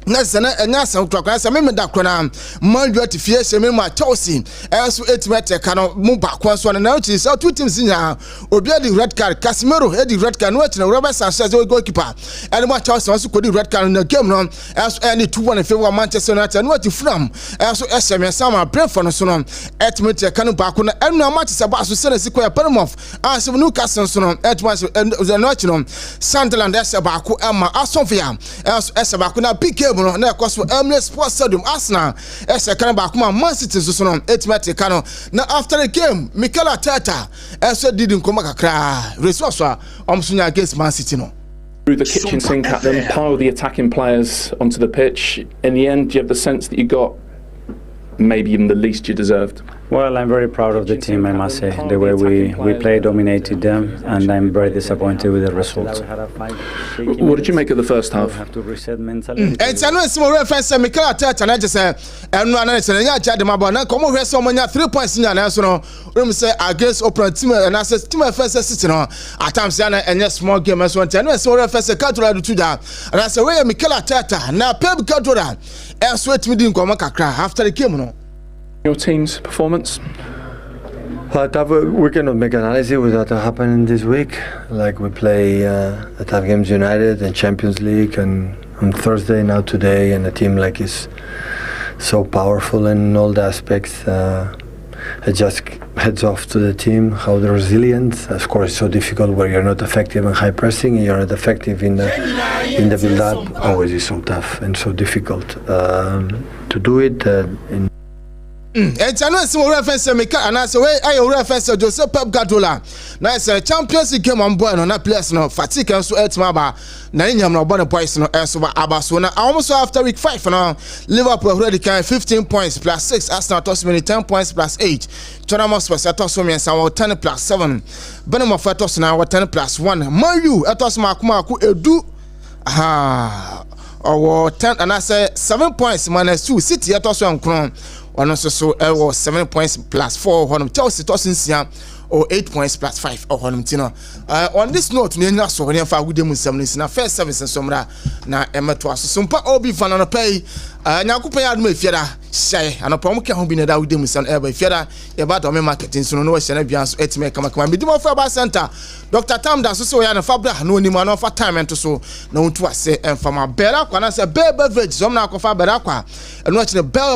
Nasana and Nasa Crocas, I remember that Cronam, Mondra to Fies, I remember Chelsea, and so 8 meter cannot move back once one and out is out 2 teams in now, or be the red card, Casimiro, Eddie Red Card, and Robert Sanchez, goalkeeper, and what Chelsea also could do red card in the game run, as any 2-1 in favor of Manchester United, and what you from, as so SM and Sama, Brentford, so on, 8 meter cannot back on, and no matches about to send a sequel Penamoff, as so Newcastle, so on, at once, and the Nottingham, Sunderland, Sabaku, Emma, Aston as Sabakuna, big game. Na Akosua Emirates Sports Stadium Arsenal kan ba kuma Man City so no etimate kano na after the game Mikel Arteta did nkoma kakra resource omsunya against Man City no through the kitchen sink at them, pile the attacking players onto the pitch. In the end, do you have the sense that you got maybe even the least you deserved? Well, I'm very proud of the team, I must say. The way we played dominated them, and I'm very disappointed with the results. What did you make of the first half? It's a nice small reference to Mikel Arteta, and I just say, I'm not an idea, Madam, come over so many 3 points in your national room, say, against Open Team, and I said, Team first assistant at times, and yes, small game as one. And I saw reference to Catura to that, and I said, where Mikel Arteta, now Pep Catura, and sweat me didn't come after the game, no. Your team's performance? We cannot make analysis without happening this week. Like we play the Tough Games United and Champions League, and on Thursday now today, and a team like is so powerful in all the aspects. It just heads off to the team how the resilience. Of course, it's so difficult where you're not effective in high pressing, and you're not effective in the build-up. Always is so tough and so difficult to do it. Ejano esi wo reference meka anase we ayo reference Joseph Pep Guardiola na ese Champions League game on boy no na players no fatigue enso etima ba na nyam no boy boys no enso ba abaso na almost after week 5 no Liverpool already can 15 points plus 6 Arsenal toss many 10 points plus 8 Tottenham Spurs toss me 10 plus 7 Benham toss na 10 plus 1 Man U toss ma ku edu or 10 and I say 7 points minus 2 City toss on crown one also so 7 points plus 4 honum Chelsea tossing sia or 8 points plus 5 or honum tino on this note we na so for good dem nsam na first service nsomra na emeto aso Sompa obi fan no pay nyankopon ya aduma efiada hyai anopa mo ke ho bi na da good dem nsam eba efiada e ba do me marketing so no we hye na bia so etime kama medimo for ba center Dr. Tam da so ya na fabra na onimu na for time ento so na untu ase emfama bera kwa na se beverage so na akofa bera kwa eno a kire